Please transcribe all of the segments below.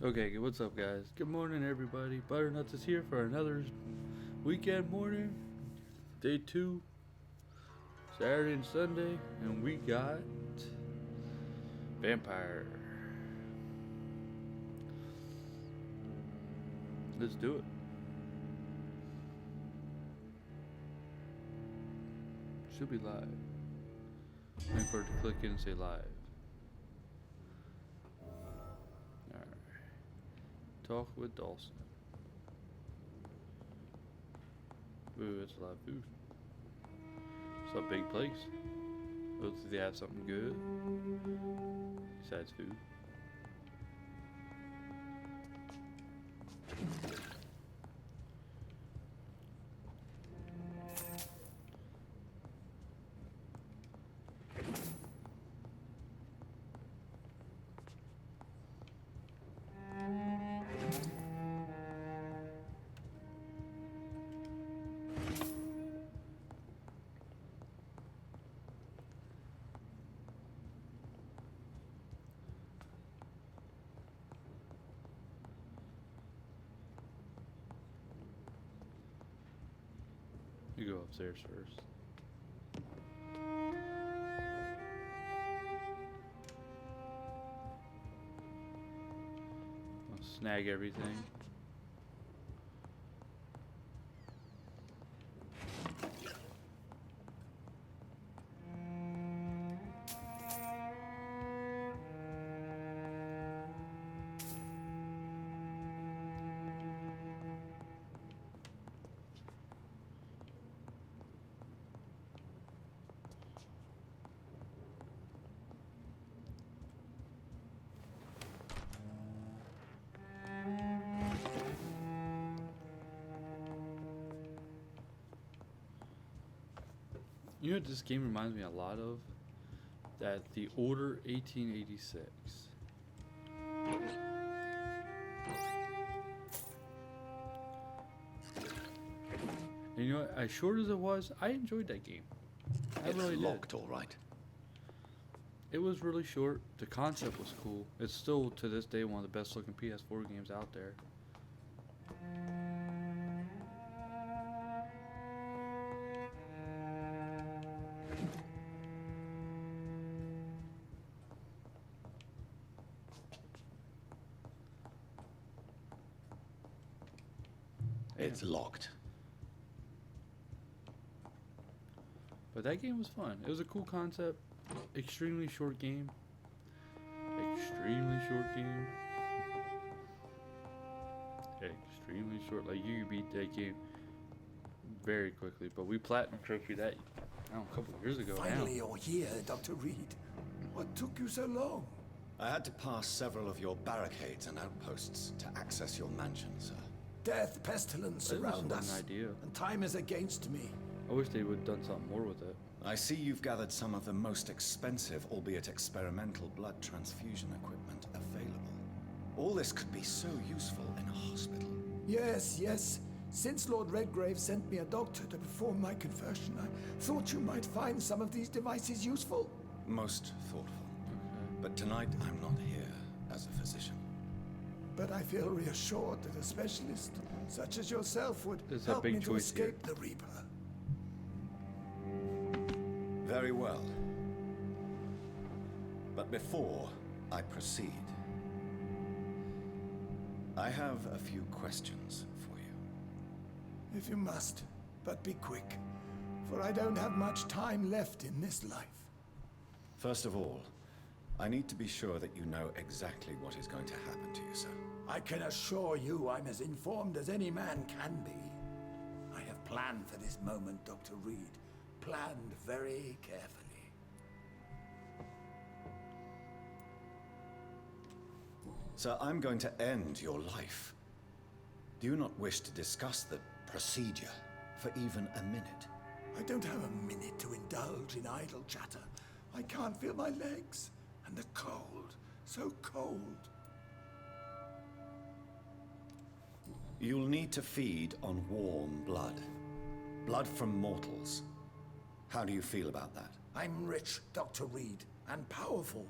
Okay, what's up, guys? Good morning, everybody. Butternuts is here for another weekend morning, day 2, Saturday and Sunday, and we got Vampyr. Let's do it. Should be live. Wait for it to click in and say live. Alright. Talk with Dawson. Ooh, it's a lot of food. It's a big place. Hopefully they have something good besides food. You go upstairs first. I'll snag everything. You know what this game reminds me a lot of? That The Order 1886. And you know what? As short as it was, I enjoyed that game. It's really locked, all right. It was really short. The concept was cool. It's still, to this day, one of the best looking PS4 games out there. It's locked. But that game was fun. It was a cool concept. Extremely short game. Extremely short game. Extremely short. Like, you could beat that game very quickly. But we platinum trophy that, I don't know, a couple of years ago. Finally, you're here, Dr. Reed. What took you so long? I had to pass several of your barricades and outposts to access your mansion, sir. Death, pestilence That was surround an us, idea. and time is against me. I wish they would have done something more with it. I see you've gathered some of the most expensive, albeit experimental, blood transfusion equipment available. All this could be so useful in a hospital. Yes, yes. Since Lord Redgrave sent me a doctor to perform my conversion, I thought you might find some of these devices useful. Most thoughtful. But tonight, I'm not here as a physician. But I feel reassured that a specialist such as yourself would There's a help big me to choice here. escape the Reaper. Very well. But before I proceed, I have a few questions for you. If you must, but be quick, for I don't have much time left in this life. First of all, I need to be sure that you know exactly what is going to happen to you, sir. I can assure you I'm as informed as any man can be. I have planned for this moment, Dr. Reed. Planned very carefully. Sir, I'm going to end your life. Do you not wish to discuss the procedure for even a minute? I don't have a minute to indulge in idle chatter. I can't feel my legs. And the cold. So cold. You'll need to feed on warm blood. Blood from mortals. How do you feel about that? I'm rich, Dr. Reed, and powerful.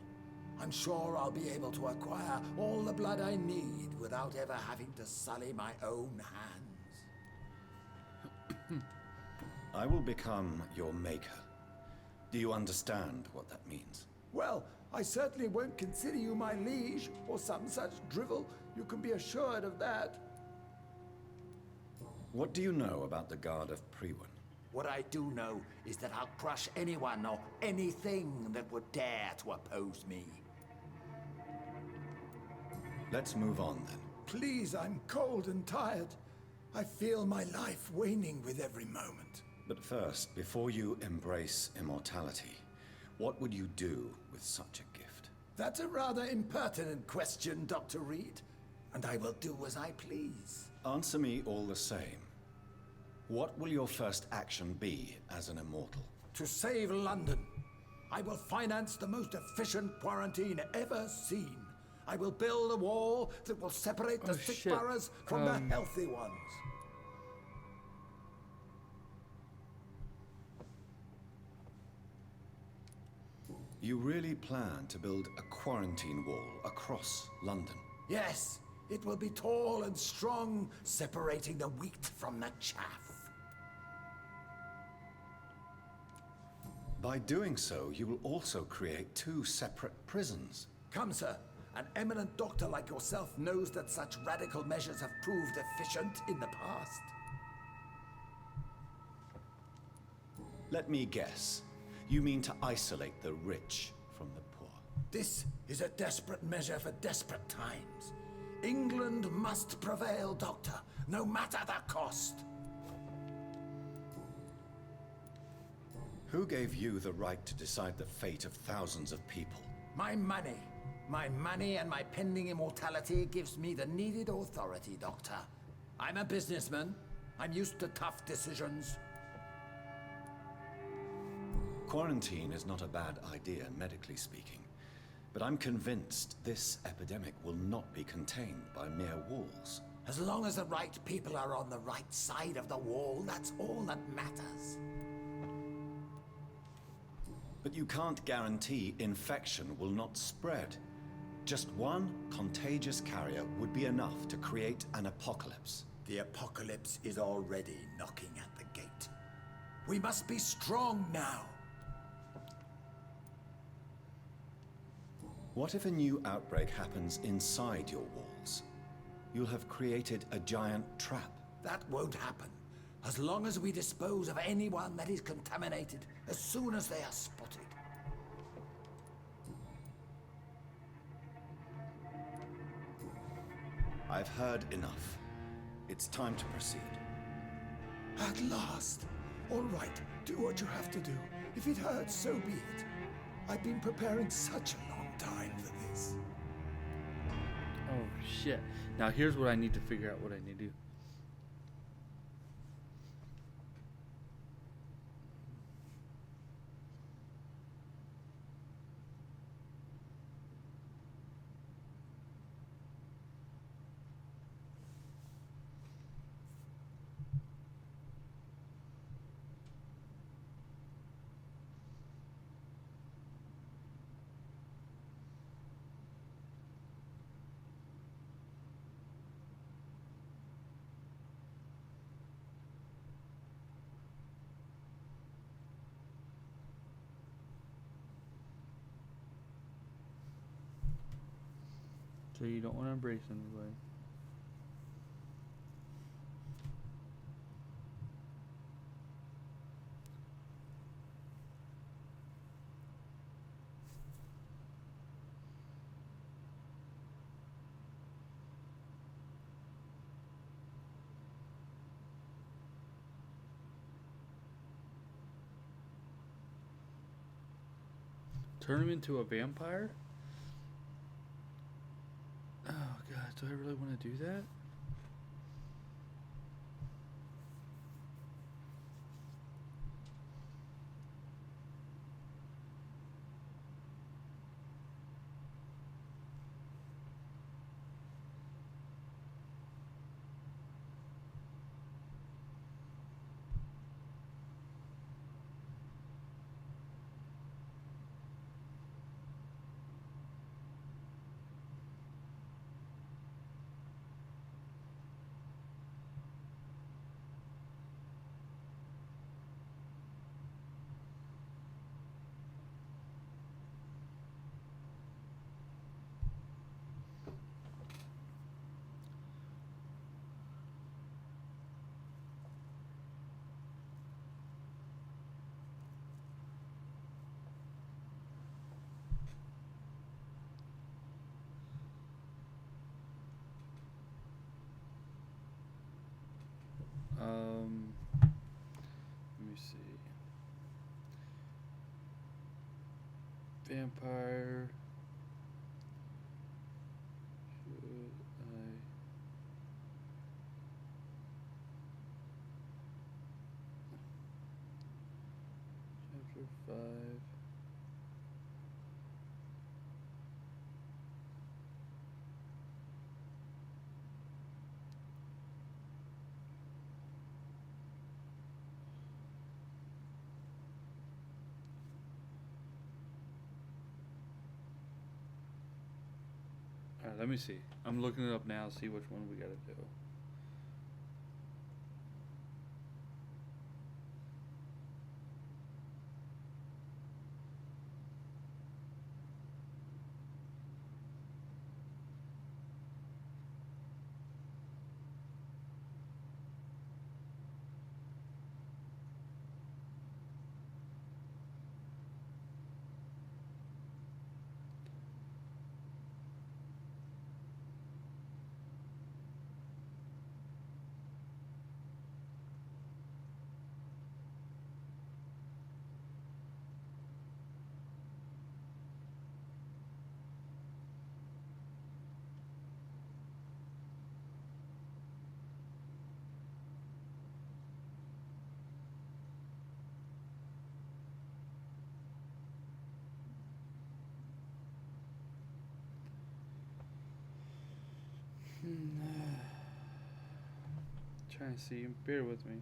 I'm sure I'll be able to acquire all the blood I need without ever having to sully my own hands. I will become your maker. Do you understand what that means? Well, I certainly won't consider you my liege or some such drivel. You can be assured of that. What do you know about the Guard of Priwen? What I do know is that I'll crush anyone or anything that would dare to oppose me. Let's move on then. Please, I'm cold and tired. I feel my life waning with every moment. But first, before you embrace immortality, what would you do with such a gift? That's a rather impertinent question, Dr. Reed. And I will do as I please. Answer me all the same. What will your first action be as an immortal? To save London, I will finance the most efficient quarantine ever seen. I will build a wall that will separate the sick boroughs from the healthy ones. You really plan to build a quarantine wall across London? Yes, it will be tall and strong, separating the wheat from the chaff. By doing so, you will also create 2 separate prisons. Come, sir. An eminent doctor like yourself knows that such radical measures have proved efficient in the past. Let me guess. You mean to isolate the rich from the poor? This is a desperate measure for desperate times. England must prevail, Doctor, no matter the cost. Who gave you the right to decide the fate of thousands of people? My money. My money and my pending immortality gives me the needed authority, Doctor. I'm a businessman. I'm used to tough decisions. Quarantine is not a bad idea, medically speaking. But I'm convinced this epidemic will not be contained by mere walls. As long as the right people are on the right side of the wall, that's all that matters. But you can't guarantee infection will not spread. Just one contagious carrier would be enough to create an apocalypse. The apocalypse is already knocking at the gate. We must be strong now. What if a new outbreak happens inside your walls? You'll have created a giant trap. That won't happen. As long as we dispose of anyone that is contaminated as soon as they are spotted. I've heard enough. It's time to proceed. At last. All right, do what you have to do. If it hurts, so be it. I've been preparing such a long time for this. Oh shit. Now here's what I need to figure out what I need to do. So you don't want to embrace anybody. Turn him into a vampire? Oh god, do I really want to do that? Vampyr. Should I? Chapter 5. Alright, let me see. I'm looking it up now, see which one we gotta do. Trying to see. Bear with me.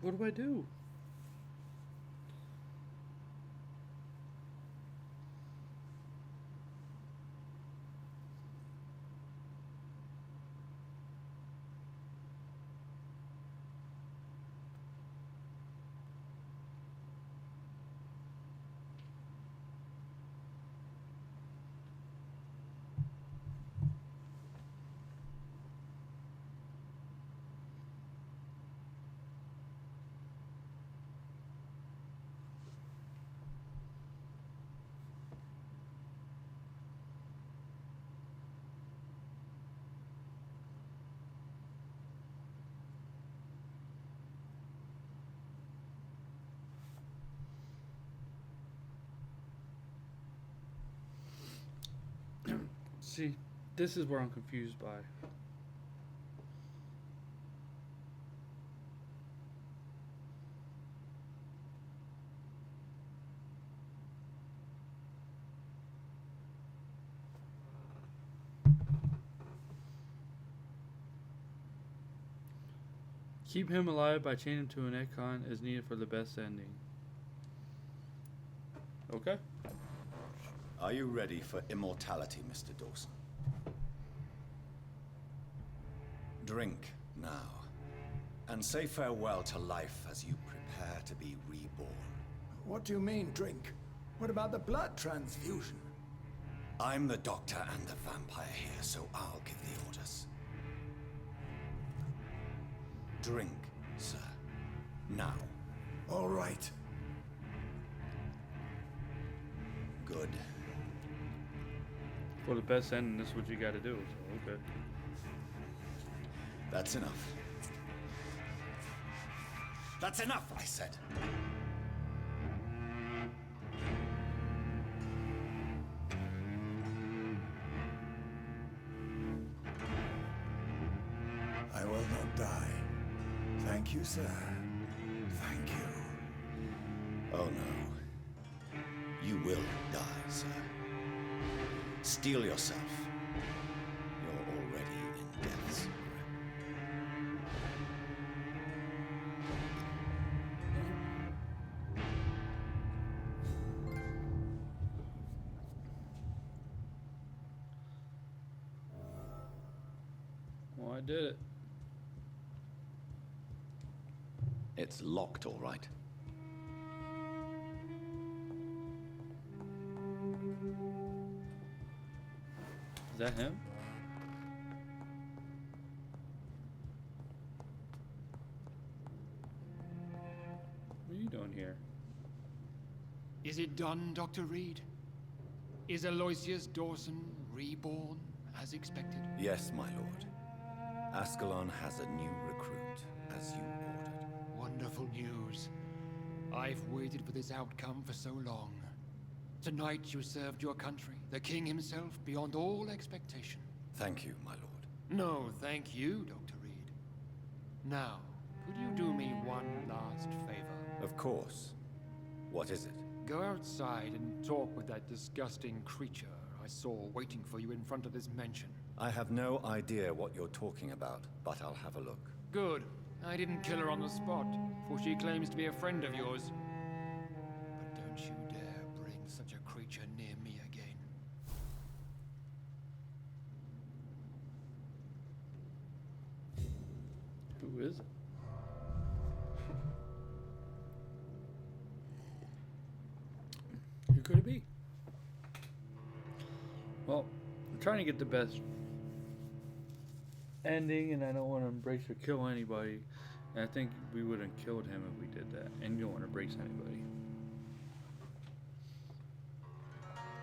What do I do? See, this is where I'm confused by. Keep him alive by chaining him to an icon is needed for the best ending. Okay. Are you ready for immortality, Mr. Dawson? Drink now, and say farewell to life as you prepare to be reborn. What do you mean, drink? What about the blood transfusion? I'm the doctor and the vampire here, so I'll give the orders. Drink, sir. Now. All right. Good. For the best ending, this is what you gotta do. So, okay. That's enough. That's enough, I said. I will not die. Thank you, sir. Oh no. You will die, sir. Steel yourself. You're already in death's grip. Well, I did it. It's locked, all right. Is that him? What are you doing here? Is it done, Dr. Reed? Is Aloysius Dawson reborn as expected? Yes, my lord. Ascalon has a new recruit, as you ordered. Wonderful news. I've waited for this outcome for so long. Tonight you served your country, the king himself, beyond all expectation. Thank you, my lord. No, thank you, Dr. Reed. Now, could you do me one last favor? Of course. What is it? Go outside and talk with that disgusting creature I saw waiting for you in front of this mansion. I have no idea what you're talking about, but I'll have a look. Good. I didn't kill her on the spot, for she claims to be a friend of yours. But don't you dare bring such a creature near me again. Who is it? Who could it be? Well, I'm trying to get the best ending, and I don't want to embrace or kill anybody. And I think we would have killed him if we did that. And you don't want to embrace anybody.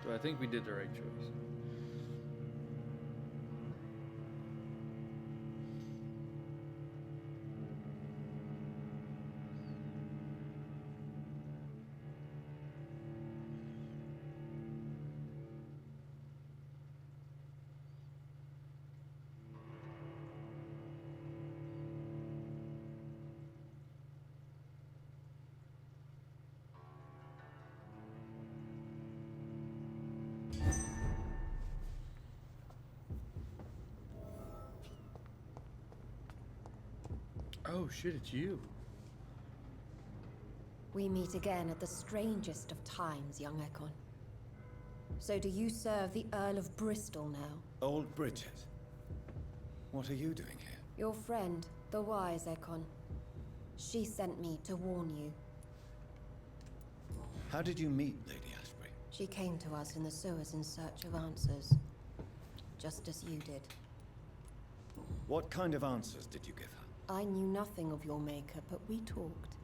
So I think we did the right choice. Oh shit, it's you. We meet again at the strangest of times, young Ekon. So do you serve the Earl of Bristol now? Old Bridget. What are you doing here? Your friend, the wise Ekon. She sent me to warn you. How did you meet Lady Ashbury? She came to us in the sewers in search of answers. Just as you did. What kind of answers did you give her? I knew nothing of your maker, but we talked.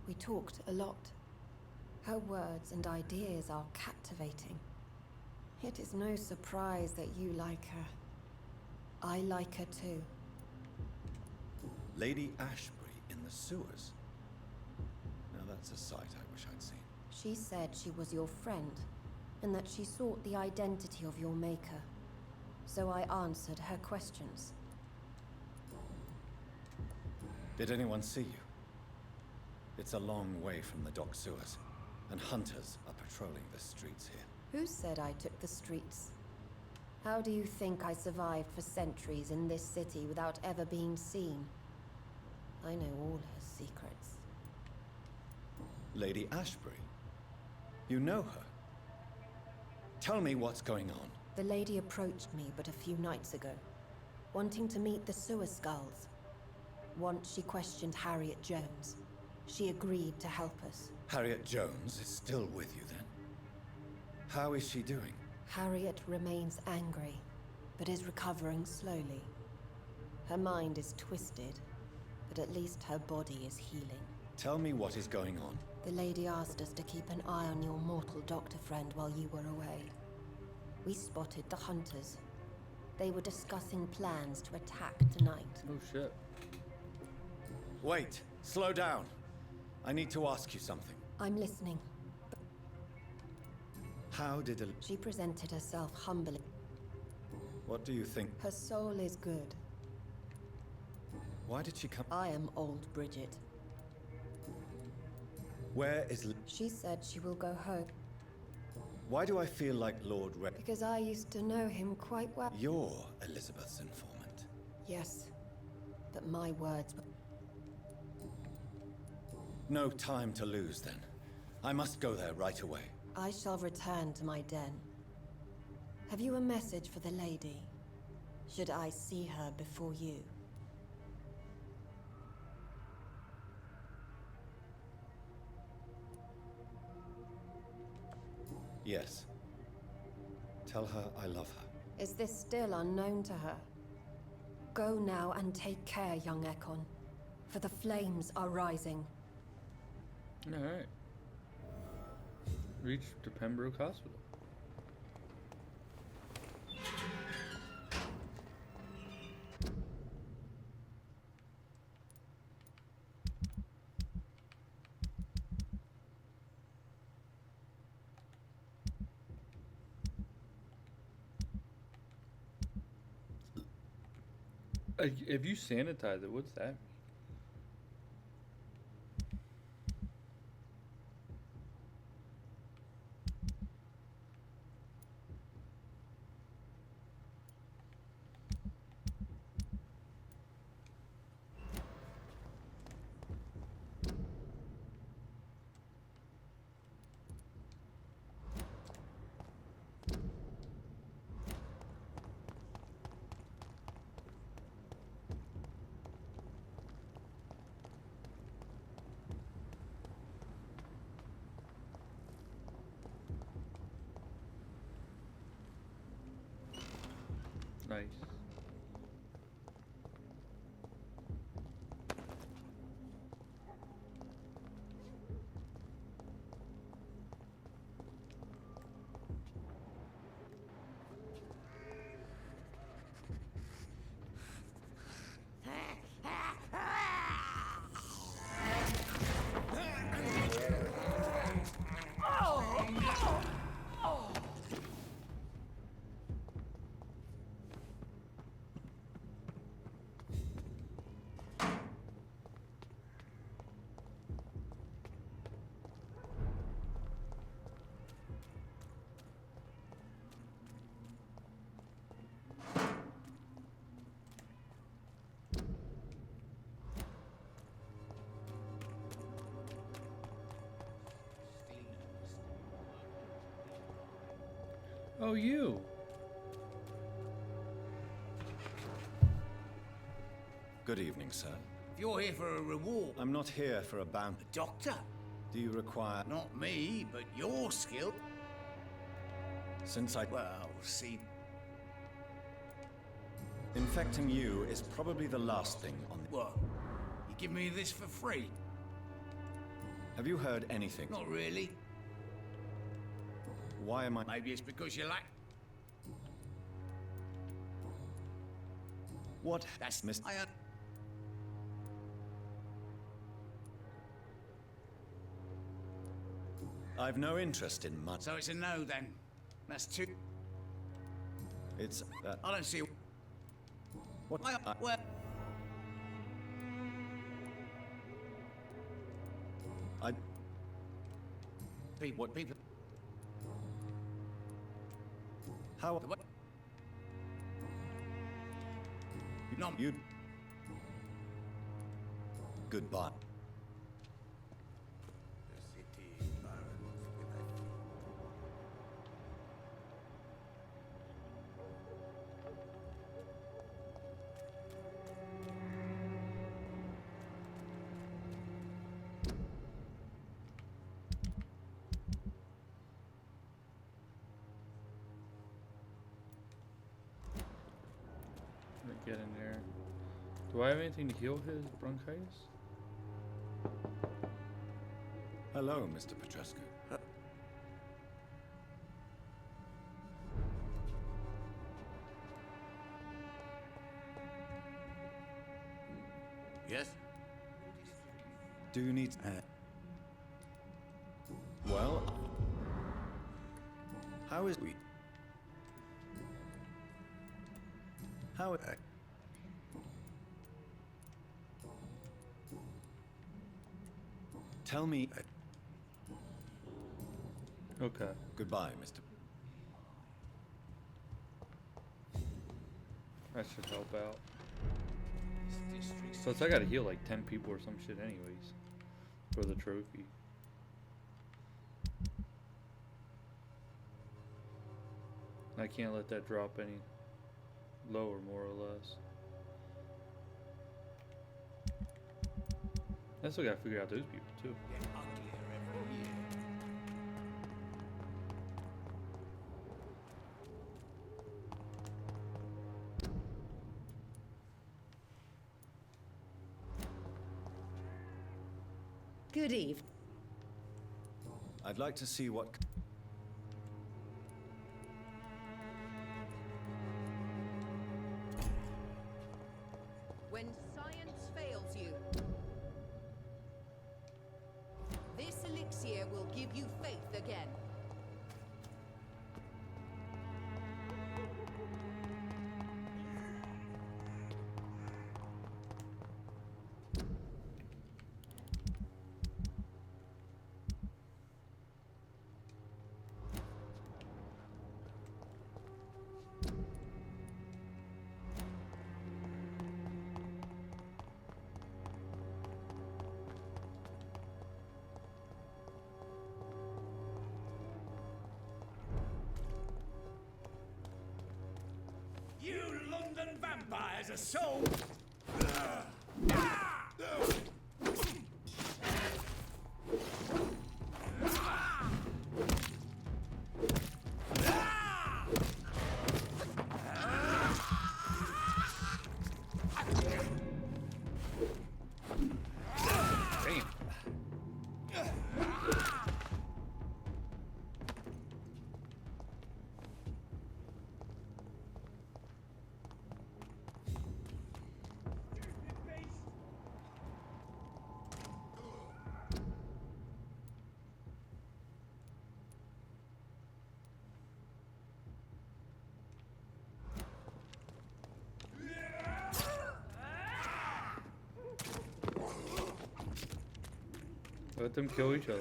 We talked a lot. Her words and ideas are captivating. It is no surprise that you like her. I like her too. Lady Ashbury in the sewers? Now that's a sight I wish I'd seen. She said she was your friend, and that she sought the identity of your maker. So I answered her questions. Did anyone see you? It's a long way from the dock sewers, and hunters are patrolling the streets here. Who said I took the streets? How do you think I survived for centuries in this city without ever being seen? I know all her secrets. Lady Ashbury? You know her? Tell me what's going on. The lady approached me but a few nights ago, wanting to meet the sewer skulls. Once she questioned Harriet Jones. She agreed to help us. Harriet Jones is still with you then? How is she doing? Harriet remains angry, but is recovering slowly. Her mind is twisted, but at least her body is healing. Tell me what is going on. The lady asked us to keep an eye on your mortal doctor friend while you were away. We spotted the hunters. They were discussing plans to attack tonight. Oh shit. Wait, slow down. I need to ask you something. I'm listening. How did She presented herself humbly. What do you think? Her soul is good. Why did she come? I am old Bridget. Where is... She said she will go home, Why do I feel like Lord Re... because I used to know him quite well. You're Elizabeth's informant. Yes, but my words were... No time to lose, then. I must go there right away. I shall return to my den. Have you a message for the lady? Should I see her before you? Yes. Tell her I love her. Is this still unknown to her? Go now and take care, young Ekon, for the flames are rising. Alright. Reach to Pembroke Hospital. If you sanitize it, what's that mean? Nice. Oh, you. Good evening, sir. If you're here for a reward, I'm not here for a bounty. doctor, Do you require... not me, but your skill. Since I... Well, see, Infecting you is probably the last thing on the... what? You give me this for free? Have you heard anything? Not really. Why am I... Maybe it's because you like. What? That's Miss... I've no interest in much. So it's a no then. That's two. It's that... I don't see. What? Well, I... people. What people? How... The what? No. You... Goodbye. Get in there. Do I have anything to heal his bronchitis? Hello, Mr. Petrescu. Yes. Do you need... Well... How is... we? How... Tell me... Okay. Goodbye, Mr. That should help out. This district's Plus, I gotta heal like 10 people or some shit, anyways, for the trophy. I can't let that drop any lower, more or less. I still gotta figure out those people too. get uglier every year. Good evening. I'd like to see what... When science fails you, this elixir will give you faith again. You London vampires are so... Damn. Let them kill each other.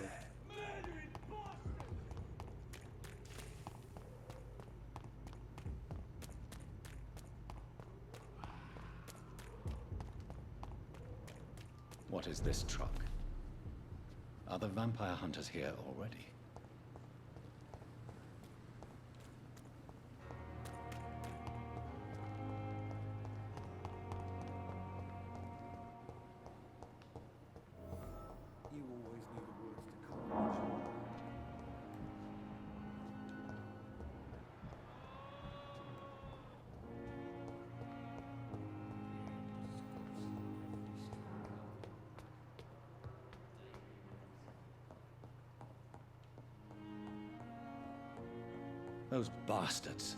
What is this truck? Are the vampire hunters here already? You always knew the words to come. Those bastards.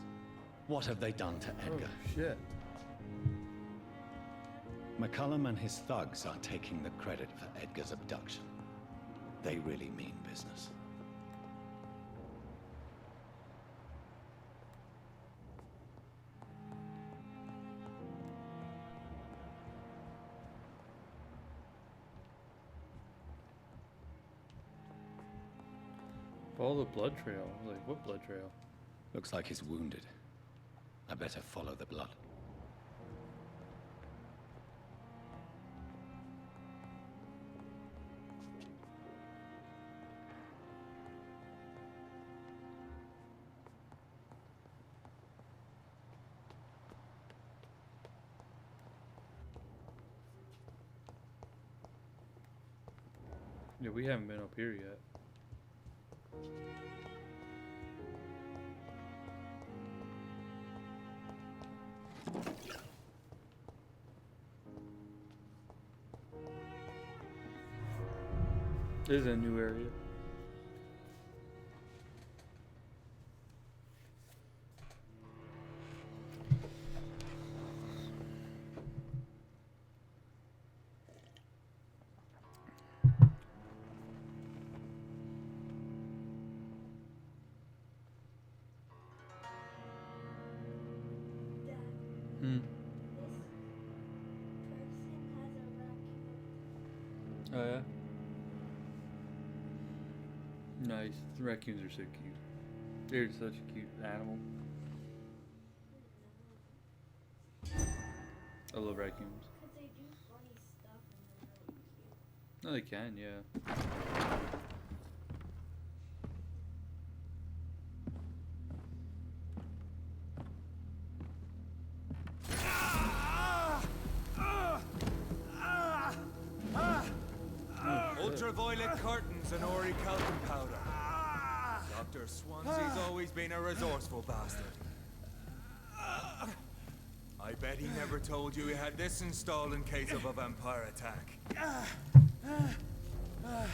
What have they done to Edgar? Oh shit. McCullum and his thugs are taking the credit for Edgar's abduction. They really mean business. Follow the blood trail. I was like, what blood trail? Looks like he's wounded. I better follow the blood. Yeah, we haven't been up here yet. This is a new area. Hmm. Oh yeah. Nice. Raccoons are so cute. They're such a cute animal. I love raccoons. Because they do funny stuff and they're really cute. No, they can, yeah. Ultraviolet curtains and orichalcum powder. Dr. Swansea's always been a resourceful bastard. I bet he never told you he had this installed in case of a vampire attack.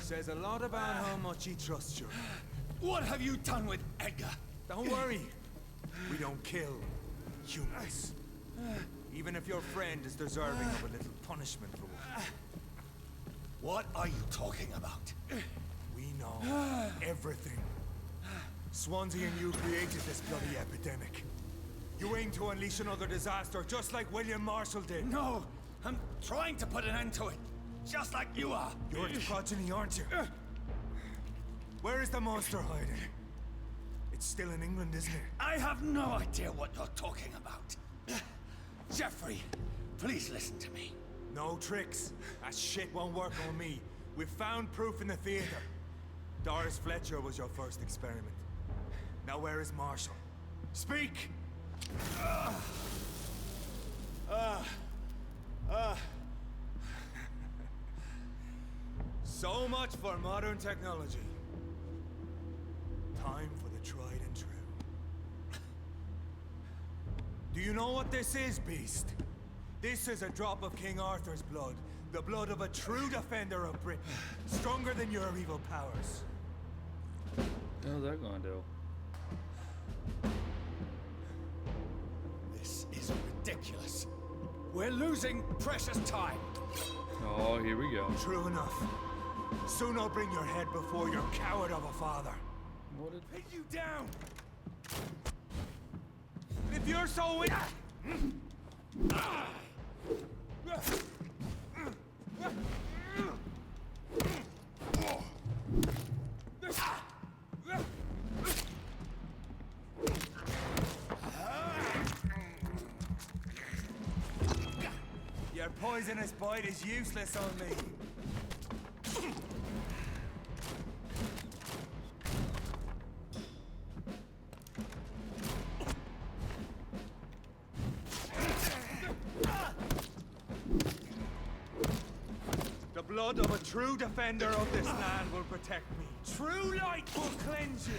Says a lot about how much he trusts you. What have you done with Edgar? Don't worry. We don't kill humans. Even if your friend is deserving of a little punishment for one. What are you talking about? We know everything. Swansea and you created this bloody epidemic. You aim to unleash another disaster, just like William Marshall did. No, I'm trying to put an end to it. Just like you are. You're its progeny, aren't you? Where is the monster hiding? It's still in England, isn't it? I have no idea what you're talking about. Jeffrey, please listen to me. No tricks. That shit won't work on me. We've found proof in the theater. Doris Fletcher was your first experiment. Now where is Marshall? Speak! So much for modern technology. Time for the tried and true. Do you know what this is, Beast? This is a drop of King Arthur's blood. The blood of a true defender of Britain. Stronger than your evil powers. How's that gonna do? This is ridiculous. We're losing precious time. Oh, here we go. True enough. Soon I'll bring your head before your coward of a father. What did... Pin you down! If you're so in... Your poisonous bite is useless on me. The blood of a true defender of this land will protect me. True light will cleanse you.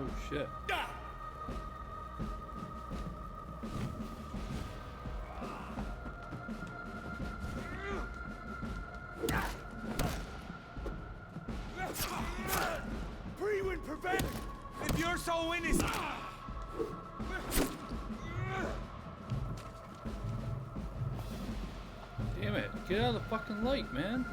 Oh, shit. Pre-wind prevent! If you're so innocent! Damn it. Get out of the fucking light, man.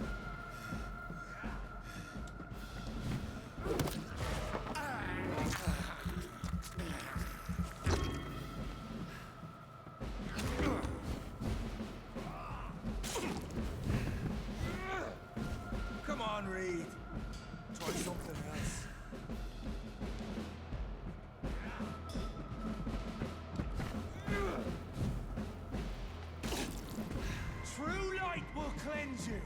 Come on, Reed. Try something else. True light will cleanse you.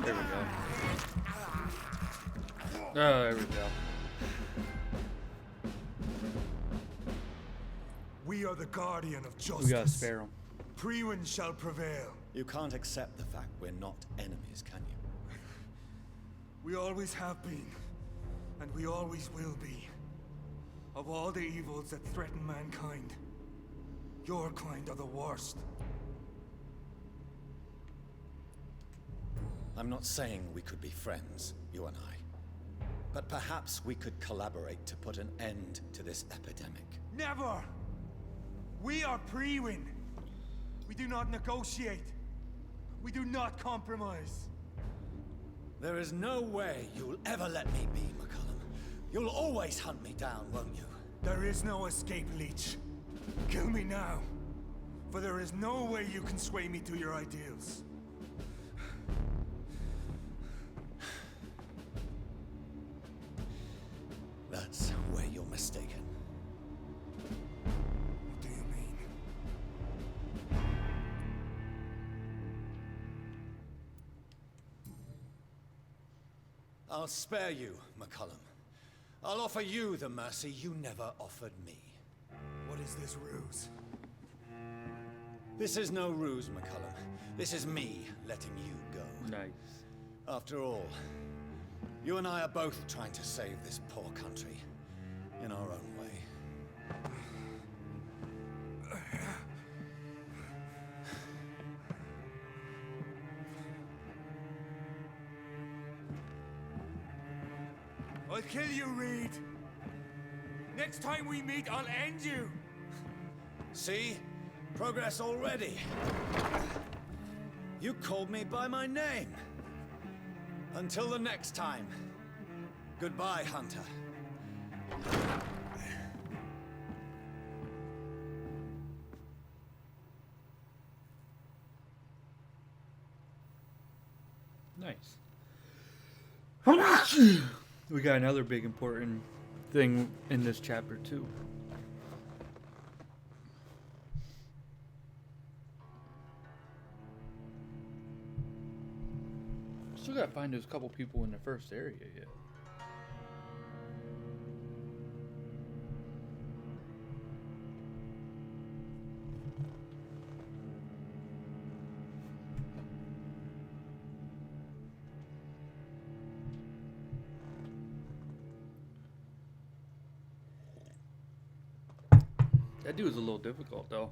There we go. Oh, there we go. We are the guardian of justice. We gotta spare him. Pre-wind shall prevail. You can't accept the fact we're not enemies, can you? We always have been, and we always will be. Of all the evils that threaten mankind, your kind are the worst. I'm not saying we could be friends, you and I. But perhaps we could collaborate to put an end to this epidemic. Never! We are Priwin. We do not negotiate. We do not compromise. There is no way you'll ever let me be, McCullum. You'll always hunt me down, won't you? There is no escape, Leech. Kill me now. For there is no way you can sway me to your ideals. That's where you're mistaken. What do you mean? I'll spare you, McCullum. I'll offer you the mercy you never offered me. What is this ruse? This is no ruse, McCullum. This is me letting you go. Nice. After all, you and I are both trying to save this poor country in our own way. I'll kill you, Reed. Next time we meet, I'll end you. See? Progress already. You called me by my name. Until the next time. Goodbye, Hunter. Nice. We got another big important thing in this chapter too. Still gotta find those couple people in the first area yet. That dude was a little difficult though.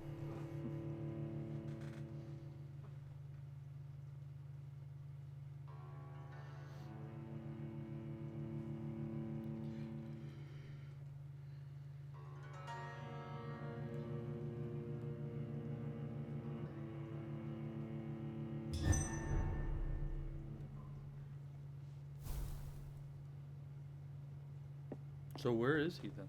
So where is he then?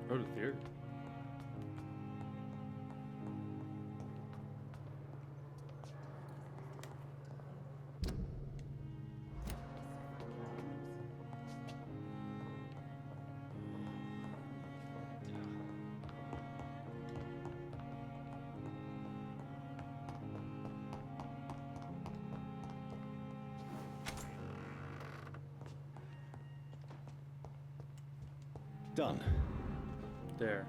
Oh, the theater. Done. There.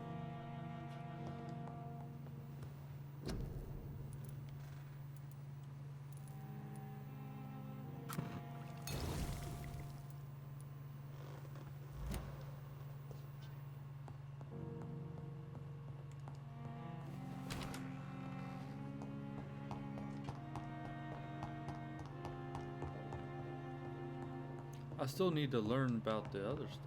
I still need to learn about the other stuff.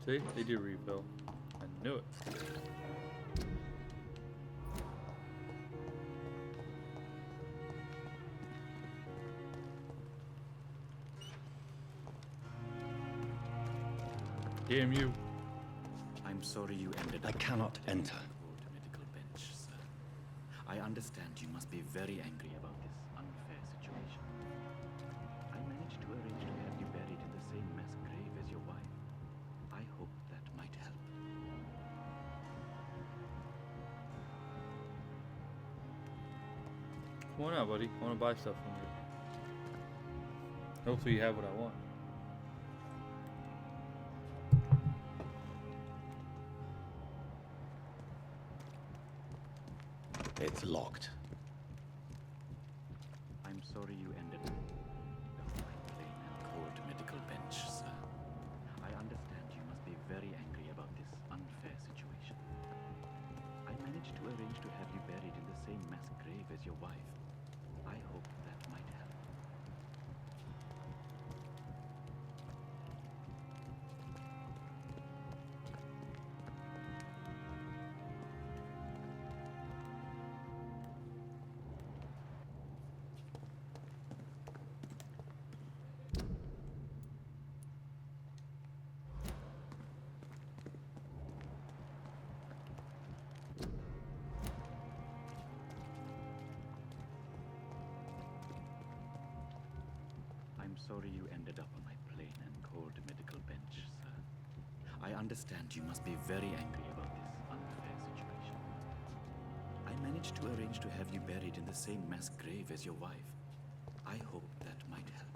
See, they do refill. I knew it. Damn you. I'm sorry you ended I up cannot enter. on the medical bench, sir. I understand you must be very angry about this unfair situation. I managed to arrange to have you buried in the same mass grave as your wife. I hope that might help. Come on out, buddy. I want to buy stuff from you. Hopefully you have what I want. It's locked. I'm sorry you ended up on my plain and cold medical bench, sir. I understand you must be very angry about this unfair situation. I managed to arrange to have you buried in the same mass grave as your wife. I hope that might help. I'm sorry you ended up on my plain and cold medical bench, sir. I understand you must be very angry about this unfair situation. I managed to arrange to have you buried in the same mass grave as your wife. I hope that might help.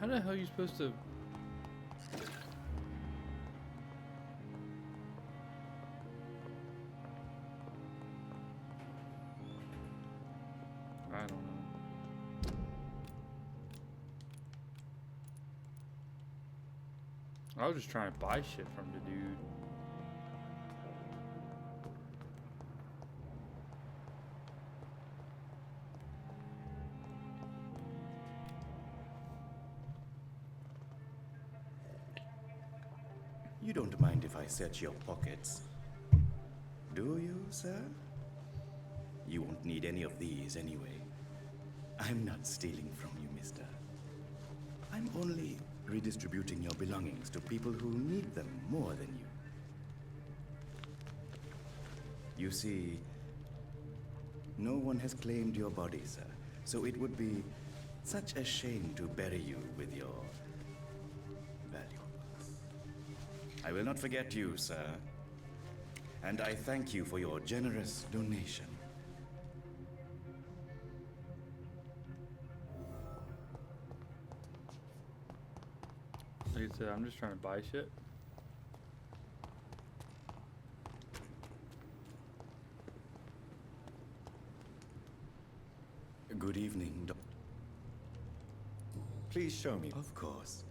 How the hell are you supposed to... I don't know. I was just trying to buy shit from the dude. You don't mind if I search your pockets, do you, sir? You won't need any of these anyway. I'm not stealing from you, mister. I'm only redistributing your belongings to people who need them more than you. You see, no one has claimed your body, sir, so it would be such a shame to bury you with your valuables. I will not forget you, sir, and I thank you for your generous donation. Like I said, I'm just trying to buy shit. Good evening, Please show me. Of course.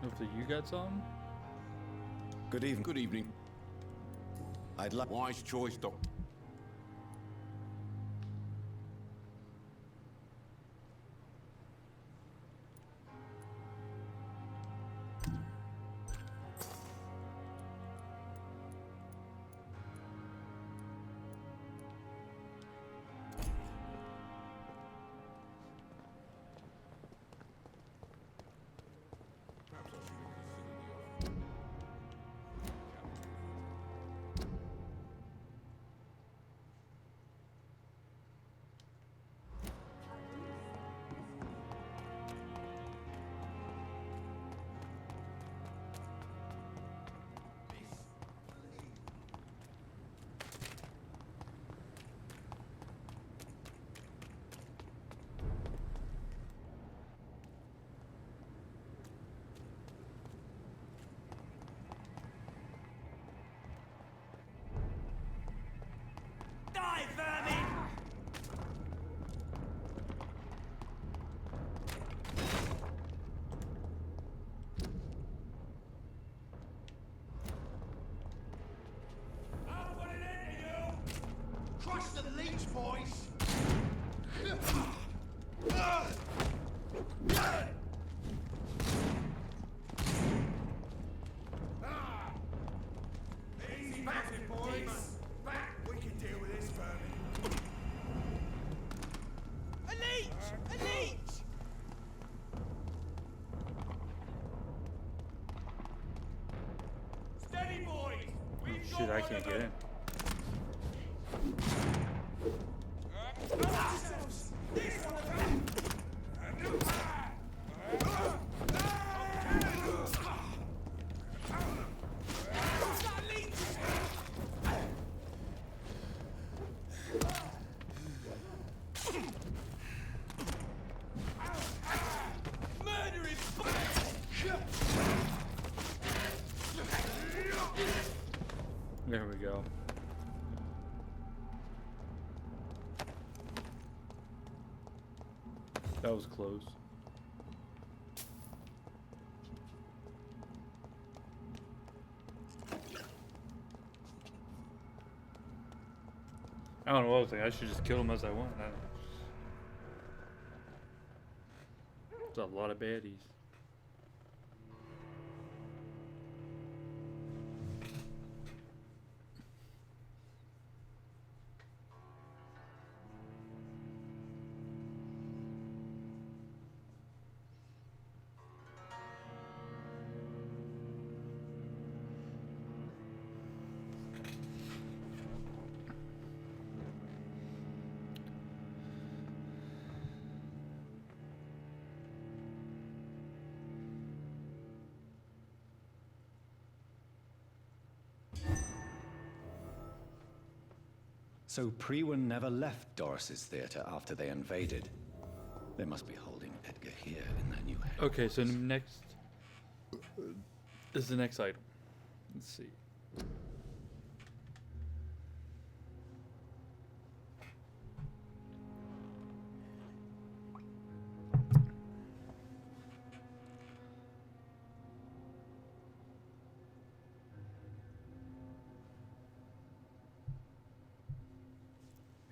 Hopefully you got some. Good evening. Good evening. I'd like. Wise choice, Doctor. leech, boys! Easy back, boys! Back! We can deal with this vermin. A leech! A leech! Steady, boys! We've Shit, got I one can't of get in. them. This one of them! That leech! Murdering There we go. That was close. I don't know what I was thinking. I should just kill him as I want. I don't know. It's a lot of baddies. So Priwen never left Doris's theater after they invaded. They must be holding Edgar here in their new headquarters. Okay, so next is the next item. Let's see.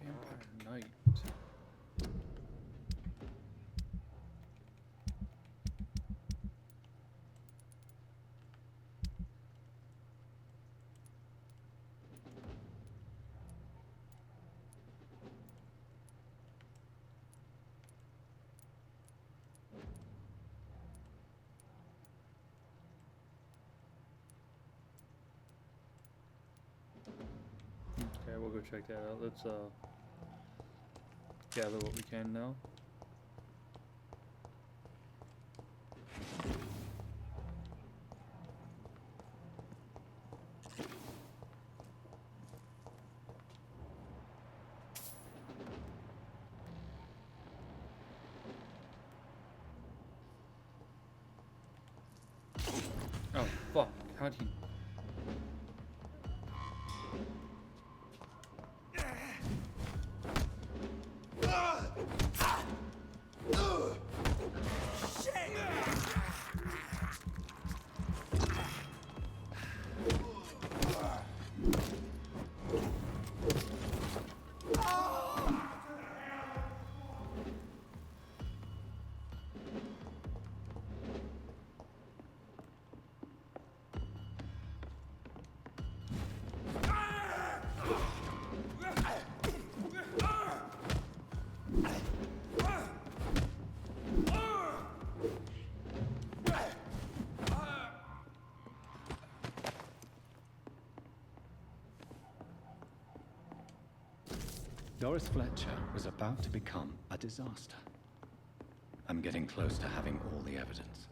Vampire Knight. Okay, we'll go check that out. Let's gather what we can now. Oh fuck! How'd he? Doris Fletcher was about to become a disaster. I'm getting close to having all the evidence.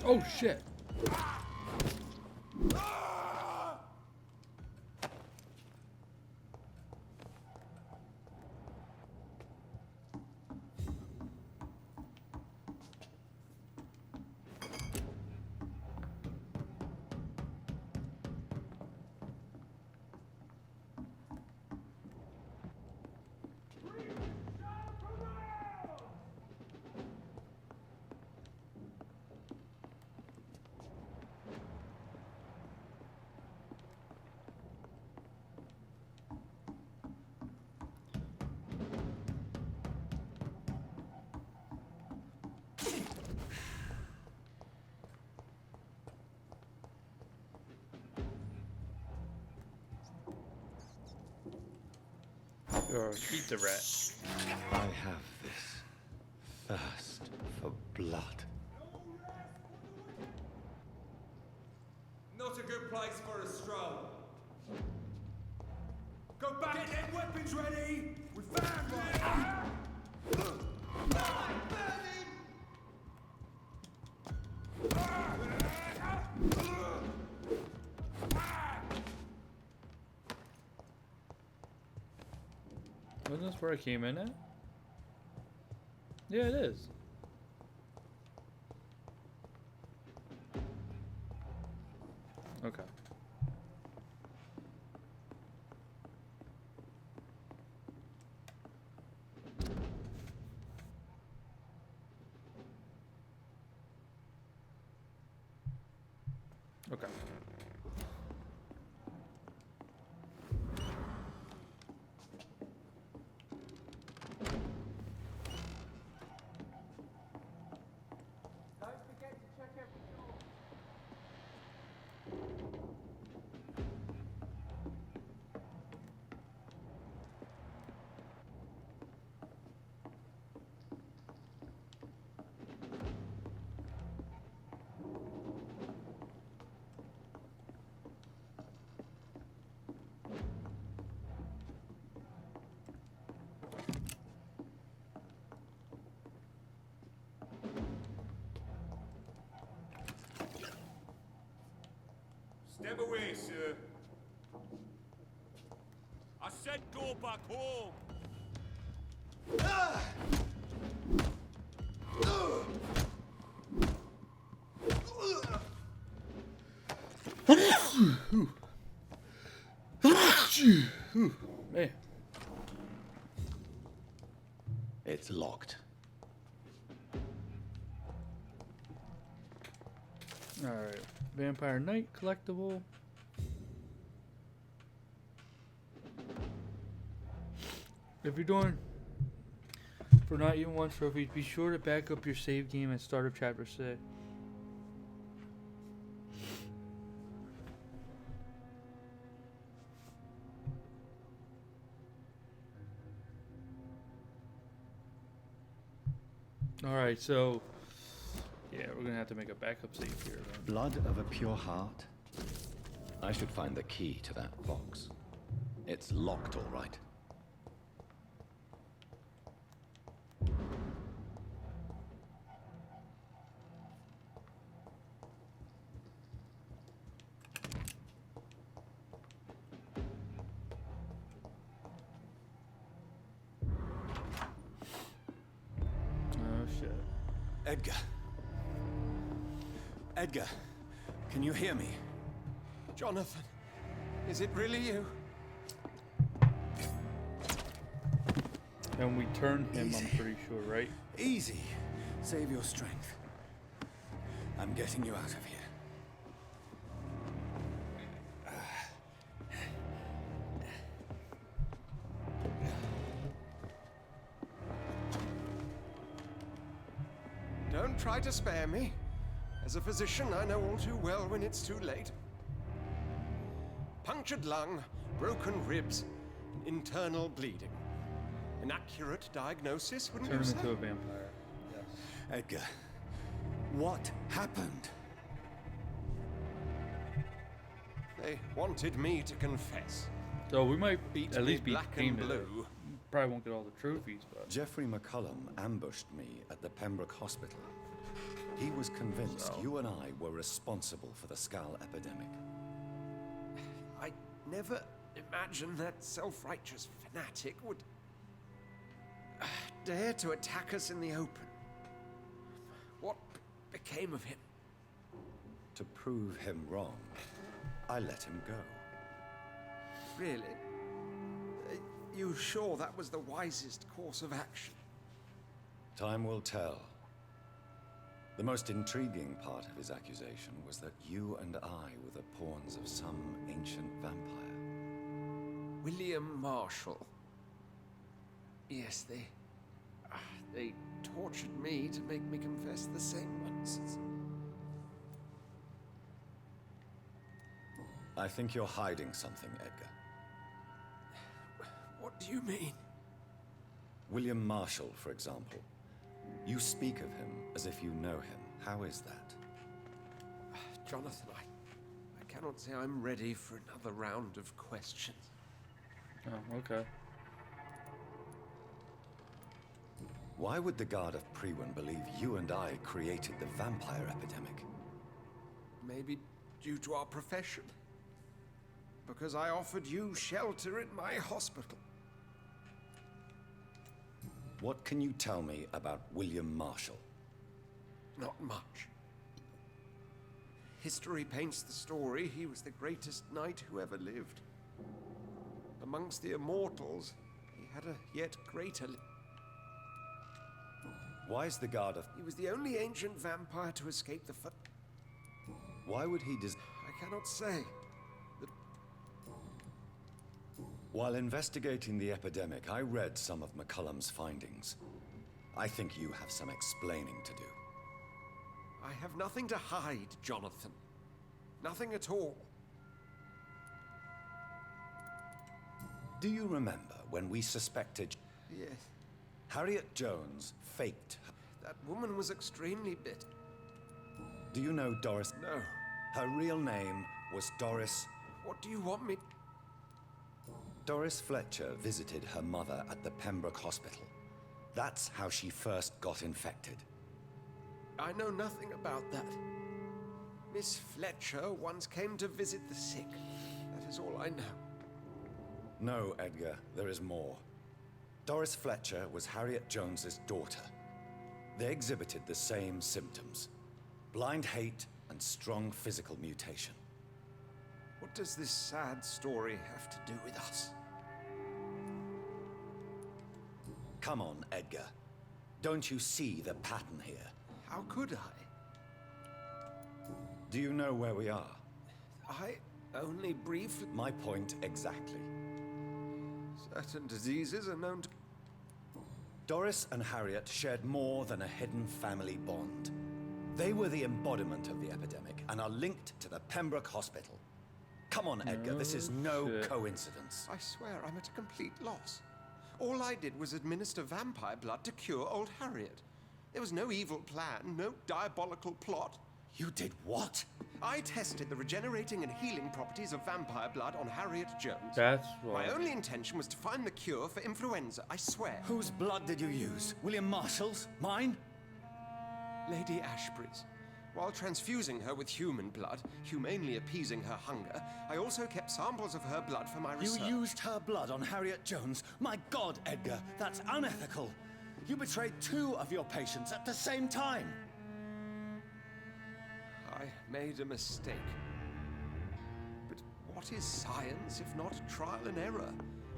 Oh shit. Or eat the rat. I have this thirst for blood. Not a good place for a stroll. Go back! Get them weapons ready! We found one! Wasn't this where I came in at? Yeah, it is. Okay. Okay. Step away, sir. I said go back home. Man. It's locked. Alright. Vampire Knight collectible. If you're doing for not even one trophy, be sure to back up your save game at start of chapter 6. Alright, so yeah, we're gonna have to make a backup save here. Man. Blood of a pure heart? I should find the key to that box. It's locked, all right. Oh shit. Edgar. Edgar, can you hear me? Jonathan, is it really you? And we turn him, Easy. I'm pretty sure, right? Easy. Save your strength. I'm getting you out of here. Don't try to spare me. As a physician, I know all too well when it's too late. Punctured lung, broken ribs, and internal bleeding. An accurate diagnosis, wouldn't Turn you him say? into a vampire. Yes. Edgar, what happened? They wanted me to confess. So we might Beat at me least be black game and today. blue. Probably won't get all the trophies, but Jeffrey McCullum ambushed me at the Pembroke Hospital. He was convinced So? you and I were responsible for the Skull epidemic. I never imagined that self-righteous fanatic would dare to attack us in the open. What became of him? To prove him wrong, I let him go. Really? You sure that was the wisest course of action? Time will tell. The most intriguing part of his accusation was that you and I were the pawns of some ancient vampire. William Marshall. Yes, they tortured me to make me confess the same nonsense. I think you're hiding something, Edgar. What do you mean? William Marshall, for example. You speak of him as if you know him. How is that? Jonathan, I cannot say I'm ready for another round of questions. Oh, okay. Why would the Guard of Priwen believe you and I created the vampire epidemic? Maybe due to our profession. Because I offered you shelter in my hospital. What can you tell me about William Marshall? Not much. History paints the story he was the greatest knight who ever lived. Amongst the immortals, he had a yet greater... Why is the Guard of... He was the only ancient vampire to escape the... Why would he I cannot say. While investigating the epidemic, I read some of McCullum's findings. I think you have some explaining to do. I have nothing to hide, Jonathan. Nothing at all. Do you remember when we suspected... Yes. Harriet Jones faked... That woman was extremely bitter. Do you know Doris... No. Her real name was Doris... What do you want me... Doris Fletcher visited her mother at the Pembroke Hospital. That's how she first got infected. I know nothing about that. Miss Fletcher once came to visit the sick. That is all I know. No, Edgar, there is more. Doris Fletcher was Harriet Jones's daughter. They exhibited the same symptoms. Blind hate and strong physical mutation. What does this sad story have to do with us? Come on, Edgar. Don't you see the pattern here? How could I? Do you know where we are? I only briefly... My point exactly. Certain diseases are known to... Doris and Harriet shared more than a hidden family bond. They were the embodiment of the epidemic and are linked to the Pembroke Hospital. Come on, Edgar, this is no coincidence. I swear I'm at a complete loss. All I did was administer vampire blood to cure old Harriet. There was no evil plan, no diabolical plot. You did what? I tested the regenerating and healing properties of vampire blood on Harriet Jones. That's right. My only intention was to find the cure for influenza, I swear. Whose blood did you use? William Marshall's? Mine? Lady Ashbury's. While transfusing her with human blood, humanely appeasing her hunger, I also kept samples of her blood for my research. You used her blood on Harriet Jones? My God, Edgar, that's unethical. You betrayed 2 of your patients at the same time. I made a mistake. But what is science if not trial and error?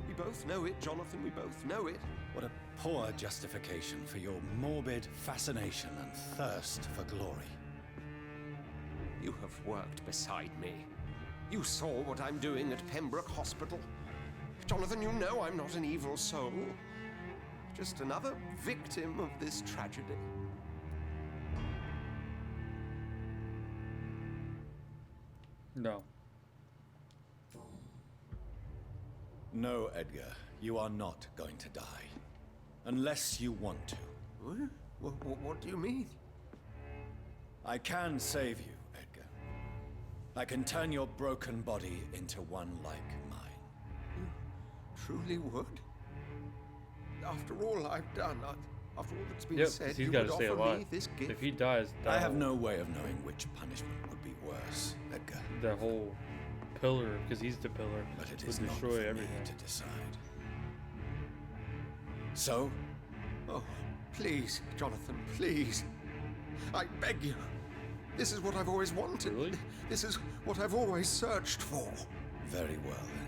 We both know it, Jonathan, we both know it. What a poor justification for your morbid fascination and thirst for glory. You have worked beside me. You saw what I'm doing at Pembroke Hospital. Jonathan, you know I'm not an evil soul. Just another victim of this tragedy. No. No, Edgar, you are not going to die. Unless you want to. What do you mean? I can save you, Edgar. I can turn your broken body into one like mine. You truly would? After all I've done, After all that's been Yep, said, 'cause he's you got would to stay offer alive. me this gift? If he dies, I have no way of knowing which punishment would be worse, Edgar. the whole pillar, because he's the pillar, But it would is not destroy for me everything. to decide. So, Oh, please, Jonathan, please. I beg you. This is what I've always wanted. Really? This is what I've always searched for. very well then.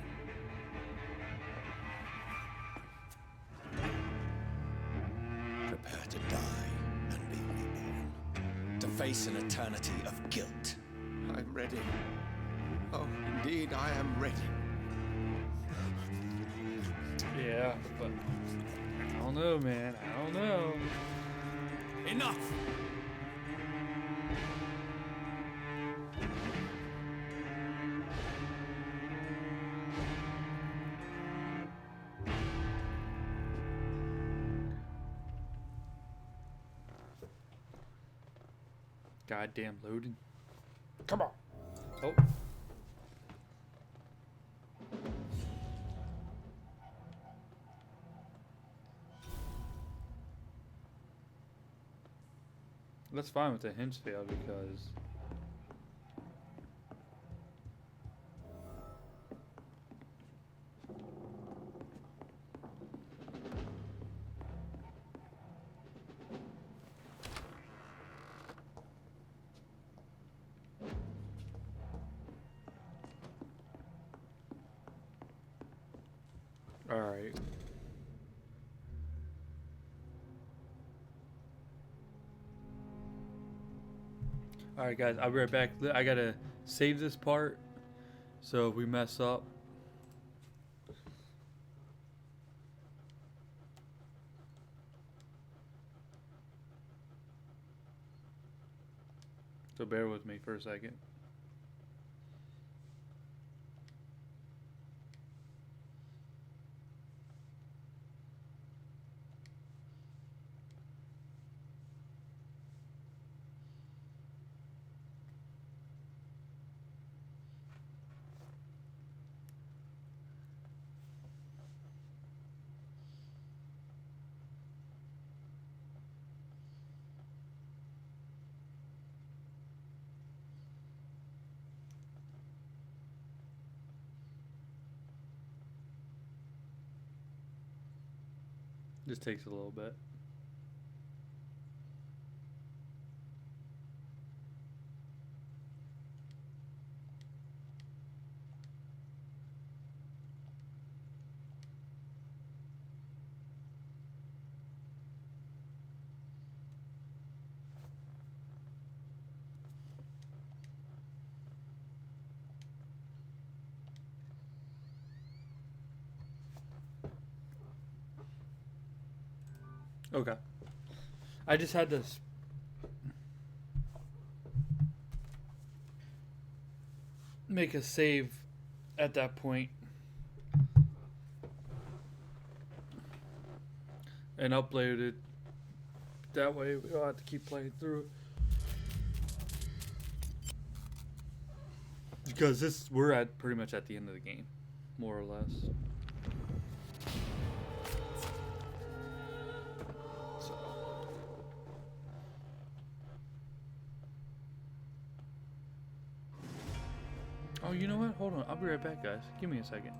Prepare to die and be reborn. To face an eternity of guilt. I'm ready. Oh, indeed, I am ready. Yeah, but I don't know, man. I don't know. Enough! Goddamn loading. Come on. Oh. That's fine with the hints fail because all right. All right, guys. I'll be right back. I gotta save this part, so if we mess up. So bear with me for a second. This takes a little bit. Okay. I just had to make a save at that point and upload it. That way we don't have to keep playing through it. Because we're at pretty much at the end of the game, more or less. So. Oh, you know what? Hold on. I'll be right back, guys. Give me a second.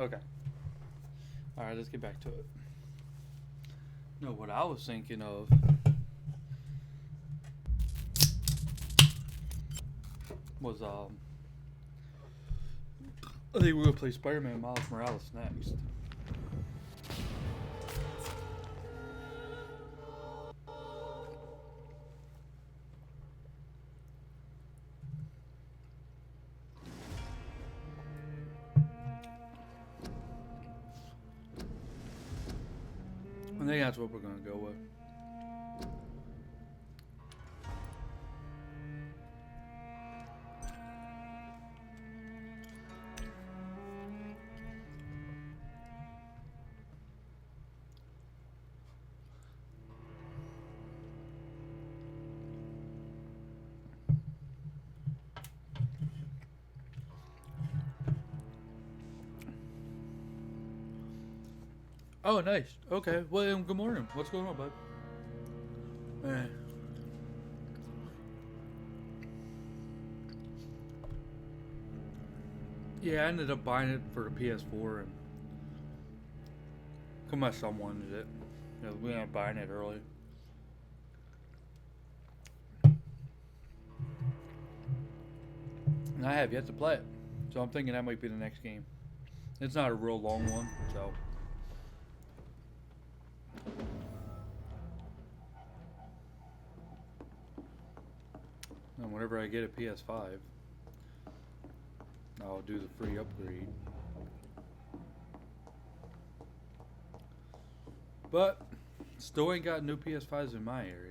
Okay. Alright, let's get back to it. No, what I was thinking of was, I think we're gonna play Spider-Man Miles Morales next. I think that's what we're gonna go with. Oh, nice. Okay. Well, good morning. What's going on, bud? Yeah, I ended up buying it for the PS4, and because my son wanted it. You know, we ended up buying it early. And I have yet to play it, so I'm thinking that might be the next game. It's not a real long one, so. And whenever I get a PS5, I'll do the free upgrade. But still ain't got no PS5s in my area.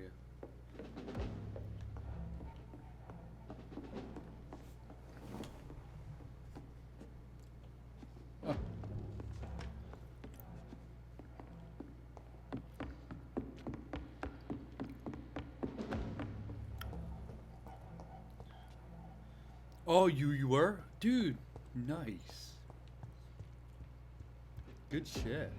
Oh, you were? Dude, nice. Good shit.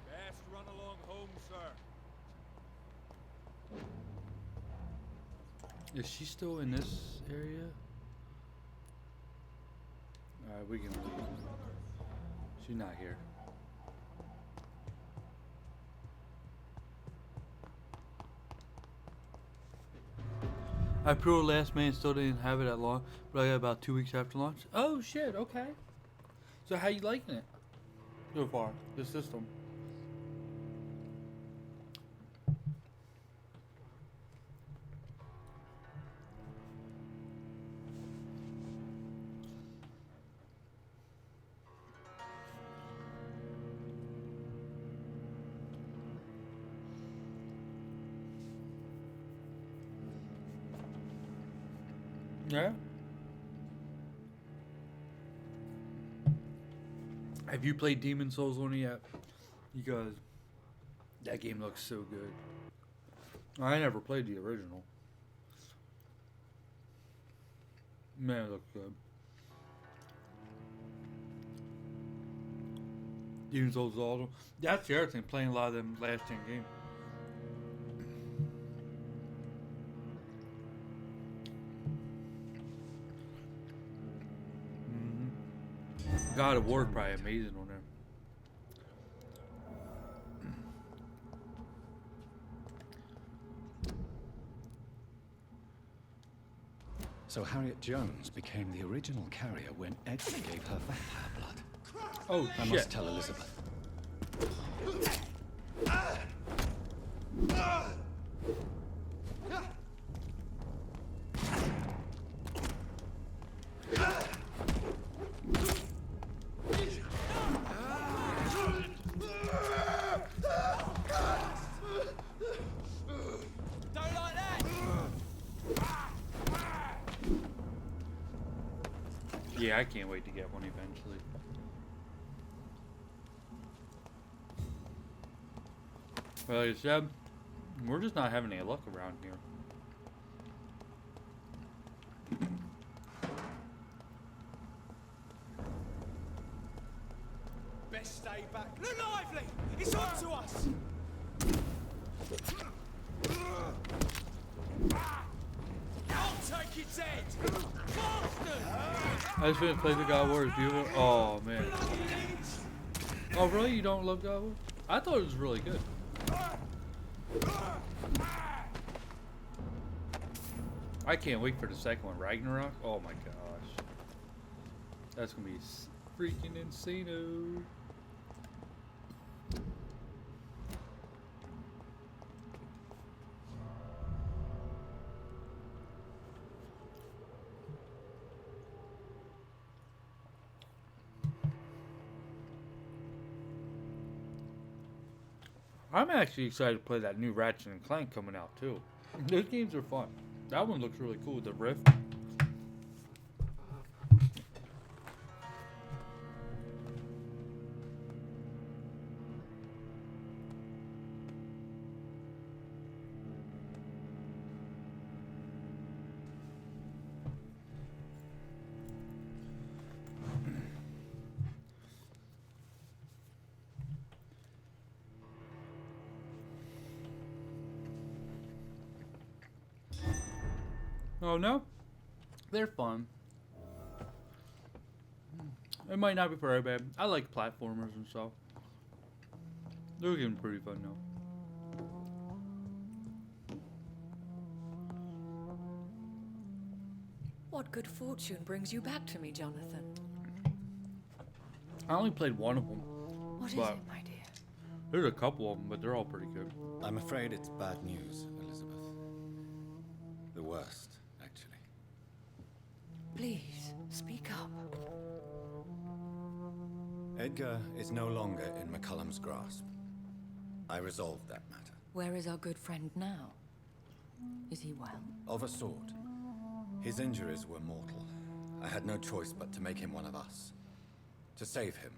Best run along home, sir. Is she still in this area? Alright, we can leave. She's not here. I pre-ordered Last Man, still didn't have it at launch, but I got about 2 weeks after launch. Oh shit, okay. So how you liking it so far, the system? Yeah. Have you played Demon Souls on it yet? Because that game looks so good. I never played the original. Man, it looks good. Demon Souls is awesome. That's the other thing, playing a lot of them last gen games. God of War is probably amazing on there. So Harriet Jones became the original carrier when Edgar gave her vampire blood. Oh, I must tell Elizabeth. Yeah, I can't wait to get one eventually. But like I said, we're just not having any luck around here. Best stay back. Look lively! It's on to us! she said! Bastard! I just finished playing the God of War. It's beautiful. Oh man. Oh really? You don't love God of War? I thought it was really good. I can't wait for the second one, Ragnarok. Oh my gosh. That's gonna be freaking insane. I'm actually excited to play that new Ratchet and Clank coming out too. Those games are fun. That one looks really cool with the Rift. Oh no? They're fun. It might not be for everybody. I like platformers and stuff. They're getting pretty fun now. What good fortune brings you back to me, Jonathan? I only played one of them. What is it, my dear? There's a couple of them, but they're all pretty good. I'm afraid it's bad news, Elizabeth. The worst, actually. Please, speak up. Edgar is no longer in McCullum's grasp. I resolved that matter. Where is our good friend now? Is he well? Of a sort. His injuries were mortal. I had no choice but to make him one of us. To save him.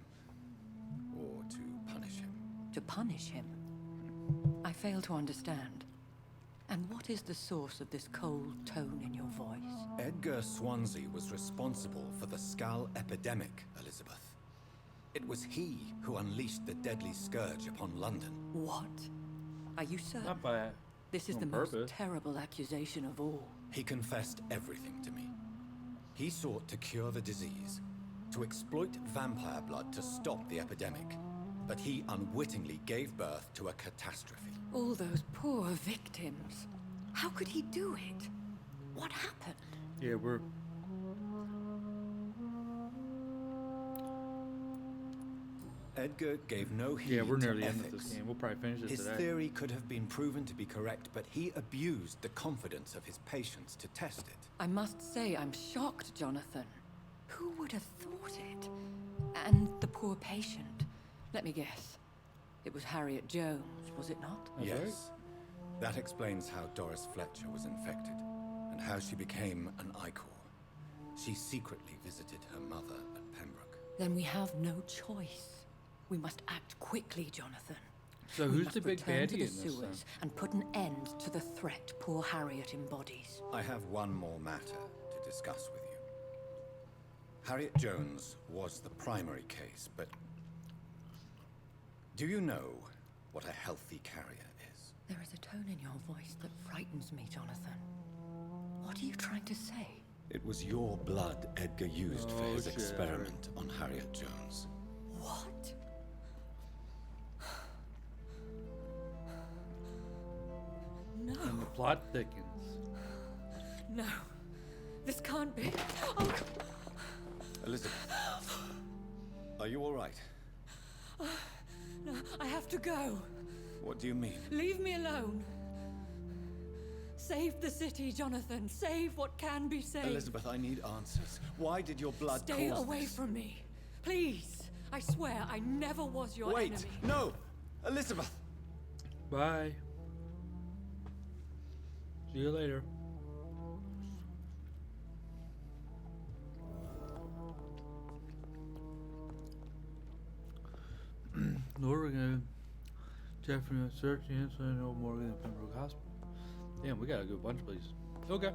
Or to punish him. To punish him? I fail to understand. And what is the source of this cold tone in your voice? Edgar Swansea was responsible for the Skull epidemic, Elizabeth. It was he who unleashed the deadly scourge upon London. What? Are you certain? Not by This is the most terrible accusation of all. He confessed everything to me. He sought to cure the disease, to exploit vampire blood to stop the epidemic. But he unwittingly gave birth to a catastrophe. All those poor victims. How could he do it? What happened? Yeah, we're... Edgar gave no heed we're near to the ethics. end of this game. We'll probably finish it His today. theory could have been proven to be correct, but he abused the confidence of his patients to test it. I must say I'm shocked, Jonathan. Who would have thought it? And the poor patient. Let me guess. It was Harriet Jones, was it not? Yes. That explains how Doris Fletcher was infected, and how she became an Icor. She secretly visited her mother at Pembroke. Then we have no choice. We must act quickly, Jonathan. So We who's must the big return to baddie the in this sewers and put an end to the threat poor Harriet embodies. I have one more matter to discuss with you. Harriet Jones was the primary case, but do you know what a healthy carrier is? There is a tone in your voice that frightens me, Jonathan. What are you trying to say? It was your blood Edgar used for his experiment on Harriet Jones. What? No. And the plot thickens. No. This can't be. Oh. Elizabeth, are you all right? No, I have to go. What do you mean? Leave me alone. Save the city, Jonathan. Save what can be saved. Elizabeth, I need answers. Why did your blood Stay cause away this? from me. Please. I swear I never was your Wait, enemy. no! Elizabeth! Bye. See you later. Lord, we're gonna definitely search the inside of Morgan and Pembroke Hospital. Damn, we got a good bunch of places. Okay.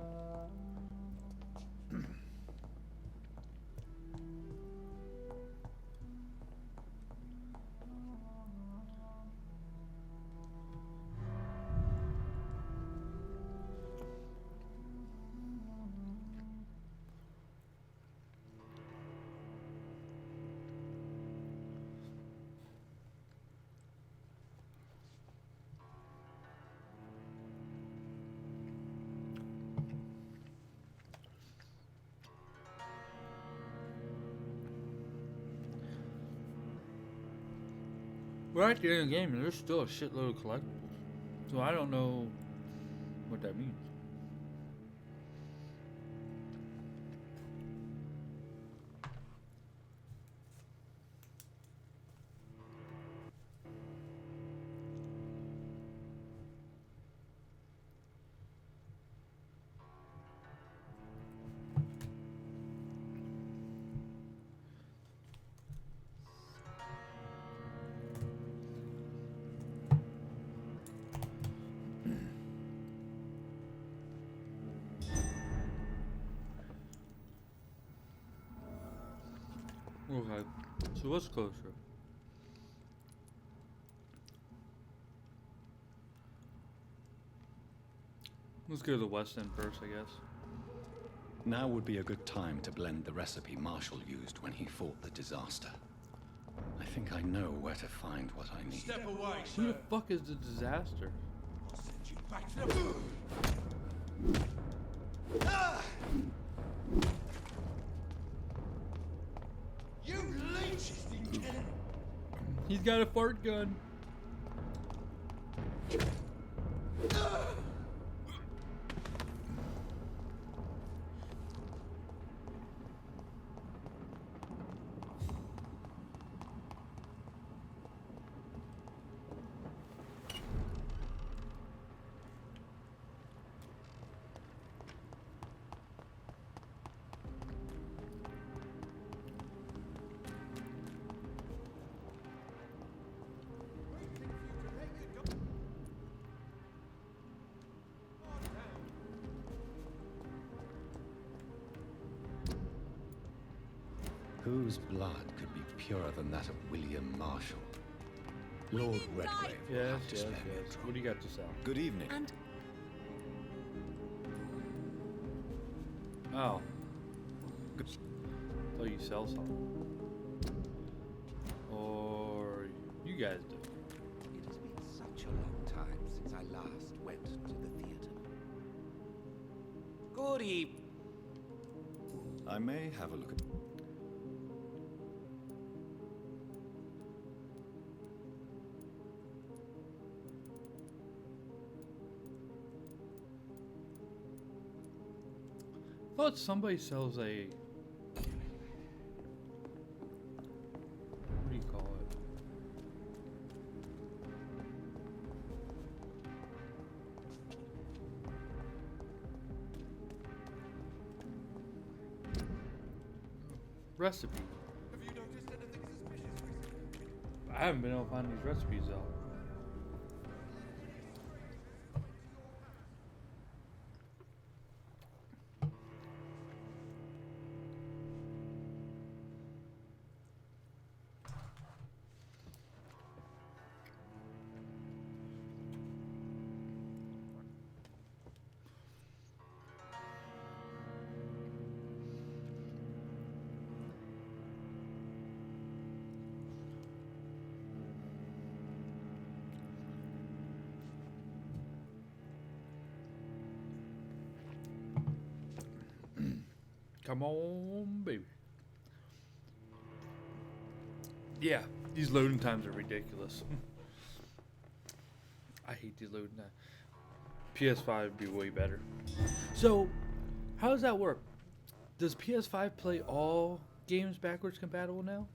We're at the end of the game and there's still a shitload of collectibles. So I don't know what that means. Okay, so what's closer? Let's go to the West End first, I guess. Now would be a good time to blend the recipe Marshall used when he fought the disaster. I think I know where to find what I need. Step away, Who the sir. fuck is the disaster? I'll send you back to the... Ah! You leeches didn't get it. He's got a fart gun. Whose blood could be purer than that of William Marshall? Lord Redgrave. will Yes, have to yes, spare me a yes. drop. What do you got to sell? Good evening. And Oh. So you sell something. Or you guys do. It has been such a long time since I last went to the theater. Good evening. I may have a look at... I thought somebody sells a... What do you call it? Recipe. Have you noticed anything suspicious recently? I haven't been able to find these recipes though. Come on, baby. Yeah, these loading times are ridiculous. I hate these loading times. PS5 would be way better. So, how does that work? Does PS5 play all games backwards compatible now?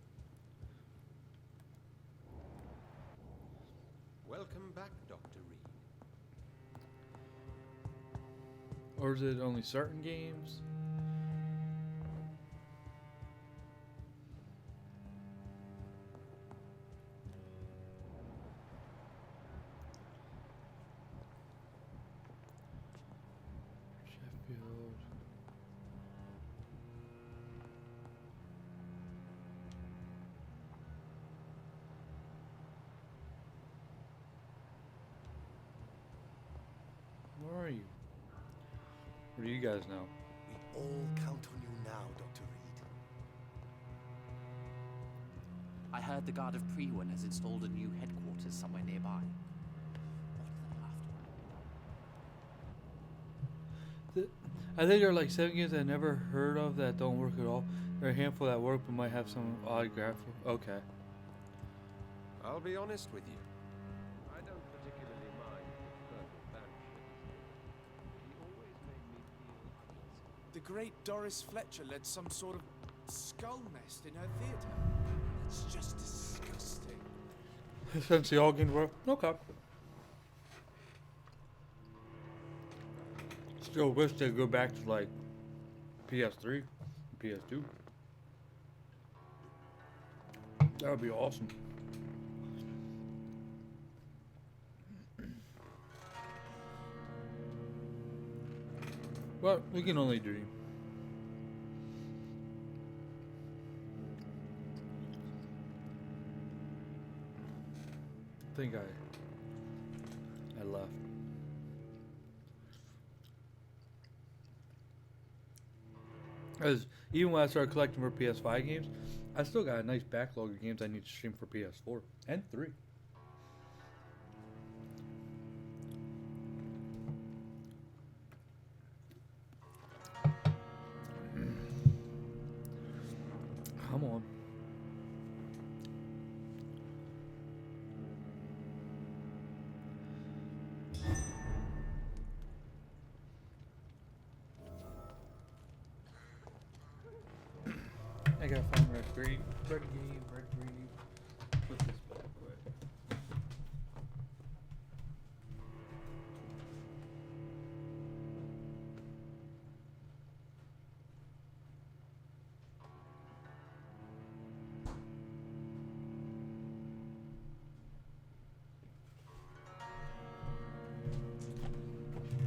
Welcome back, Dr. Reed. Or is it only certain games? Sheffield. Where are you? What do you guys know? We all count on you now, Dr. Reed. I heard the Guard of Priwen has installed a new headquarters somewhere nearby. What are they after? I think there are like 7 games I never heard of that don't work at all. There are a handful that work but might have some odd graphics. Okay. I'll be honest with you. I don't particularly mind Colonel Vampyr. He always made me feel uneasy. The great Doris Fletcher led some sort of skull nest in her theatre. It's just disgusting. Since the all games were okay. Still wish they'd go back to like PS3, PS2. That would be awesome. But we can only dream. I think I left. Because even when I started collecting for PS5 games, I still got a nice backlog of games I need to stream for PS4 and 3. Come on. I gotta find red green. Red green, red green. Put this back away.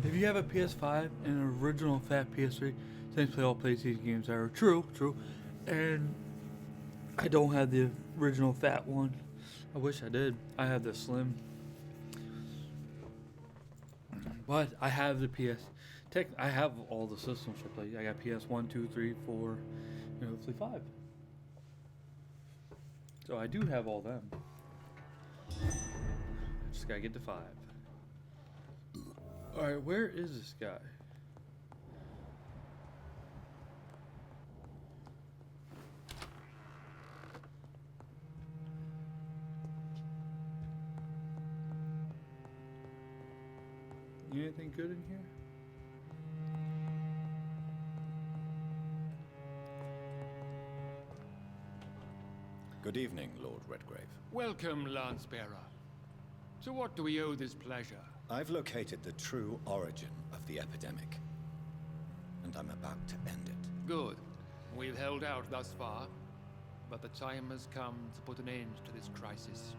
If you have a PS5 and an original fat PS3, since play all PlayStation games that are true, and I don't have the original fat one. I wish I did. I have the slim, but I have the PS. I have all the systems for play. I got PS1, 2, 3, 4, and hopefully 5. So I do have all them. Just gotta get to 5. Alright, where is this guy? Anything good in here? Good evening, Lord Redgrave. Welcome, Lance-bearer. To what do we owe this pleasure? I've located the true origin of the epidemic, and I'm about to end it. Good. We've held out thus far, but the time has come to put an end to this crisis.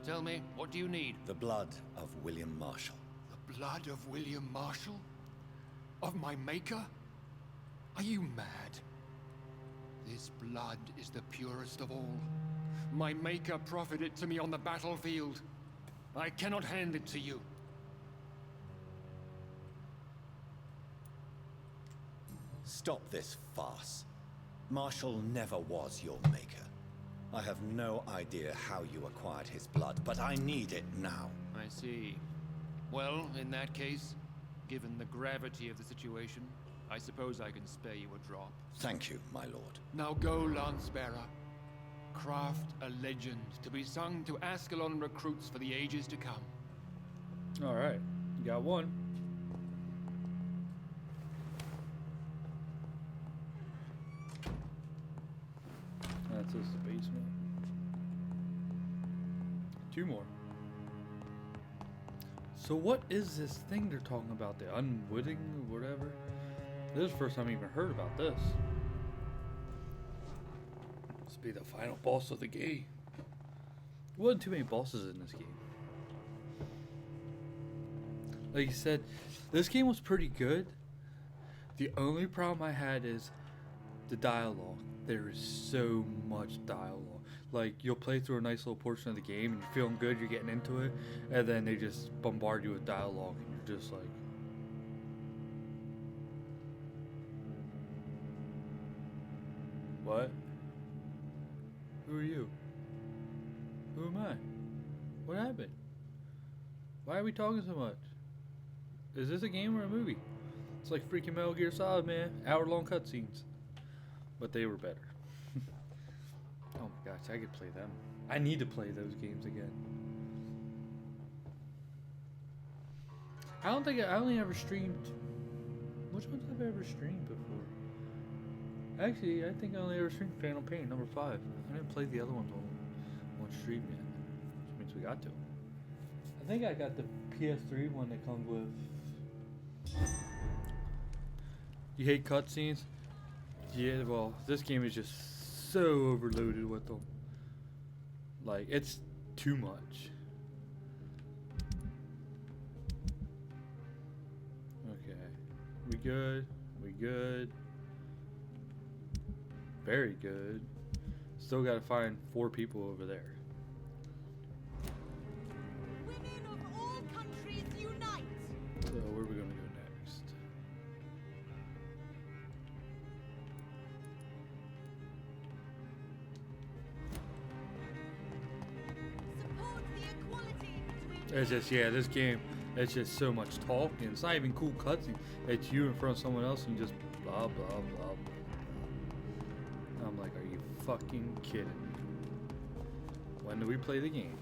Tell me, what do you need? The blood of William Marshall. The blood of William Marshall? Of my maker? Are you mad? This blood is the purest of all. My maker proffered it to me on the battlefield. I cannot hand it to you. Stop this farce. Marshall never was your maker. I have no idea how you acquired his blood, but I need it now. I see. Well, in that case, given the gravity of the situation, I suppose I can spare you a drop. Thank you, my lord. Now go, Lance-bearer. Craft a legend to be sung to Ascalon recruits for the ages to come. Alright, you got one. That's just the basement. 2 more. So what is this thing they're talking about? The unwitting or whatever? This is the first time I even heard about this. This will be the final boss of the game. There wasn't too many bosses in this game. Like you said, this game was pretty good. The only problem I had is the dialogue. There is so much dialogue. Like, you'll play through a nice little portion of the game and you're feeling good, you're getting into it, and then they just bombard you with dialogue and you're just like, what? Who are you? Who am I? What happened? Why are we talking so much? Is this a game or a movie? It's like freaking Metal Gear Solid, man. Hour-long cutscenes. But they were better. Oh my gosh, I could play them. I need to play those games again. I don't think I only ever streamed. Which ones have I ever streamed before? Actually, I think I only ever streamed Phantom Pain number 5. I didn't play the other ones on stream yet, which means we got to. I think I got the PS3 one that comes with. You hate cutscenes? Yeah, well, this game is just so overloaded with them. Like, it's too much. Okay. We good? We good? Very good. Still gotta find 4 people over there. Women of all countries unite! So, where are we gonna go next? Support the equality between It's just, yeah, this game, it's just so much talking. It's not even cool cutscene. It's you in front of someone else and just blah, blah, blah, blah. I'm like, are you fucking kidding me? When do we play the game?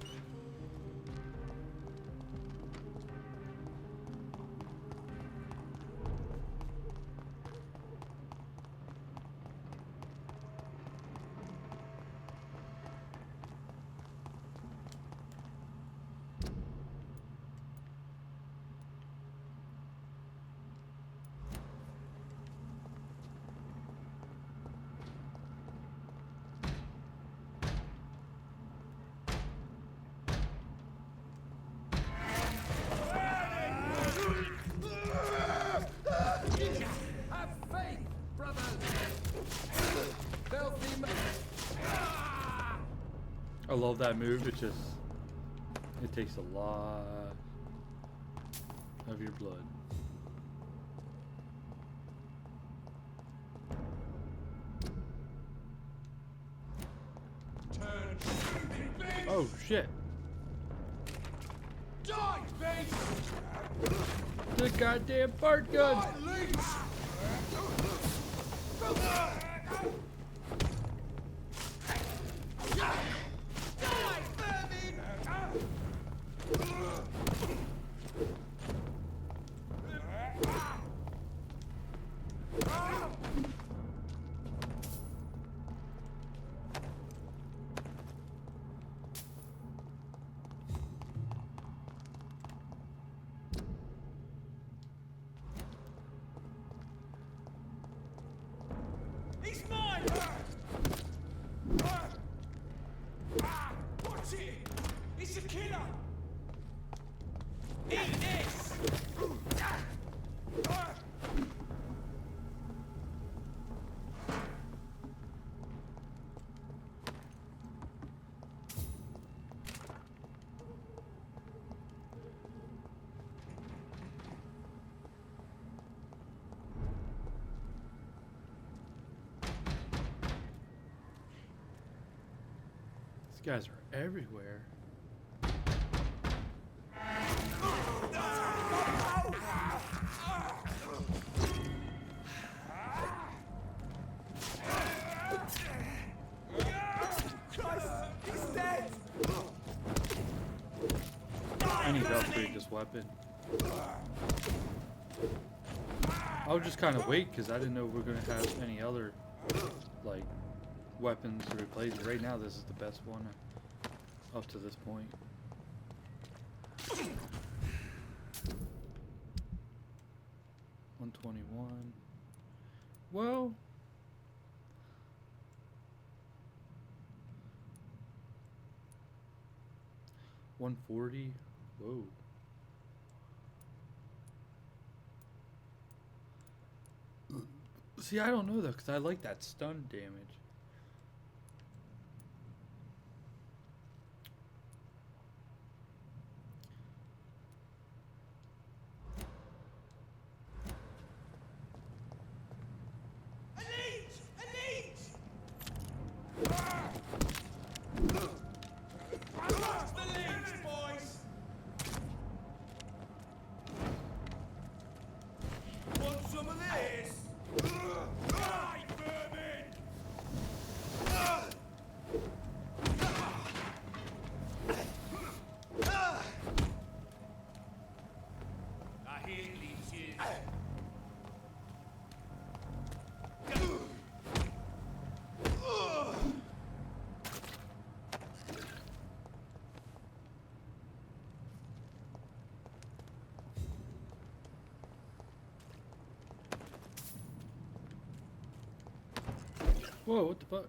Have faith, brothers! Filthy I love that move. It just, it takes a lot of your blood. Oh shit! Die, beast! The goddamn fart gun! He's mine! Watch it! It's a killer! Eat this! These guys are everywhere. Christ! He's dead! I need to upgrade this weapon. I'll just kind of wait because I didn't know we were gonna have any other like weapons to replace it. Right now, this is the best one up to this point. $121. Well, $140. Whoa. See, I don't know though, because I like that stun damage. Elite! Elite! Watch the leads, boys! Want some of this? Die, vermin! Whoa, what the fuck?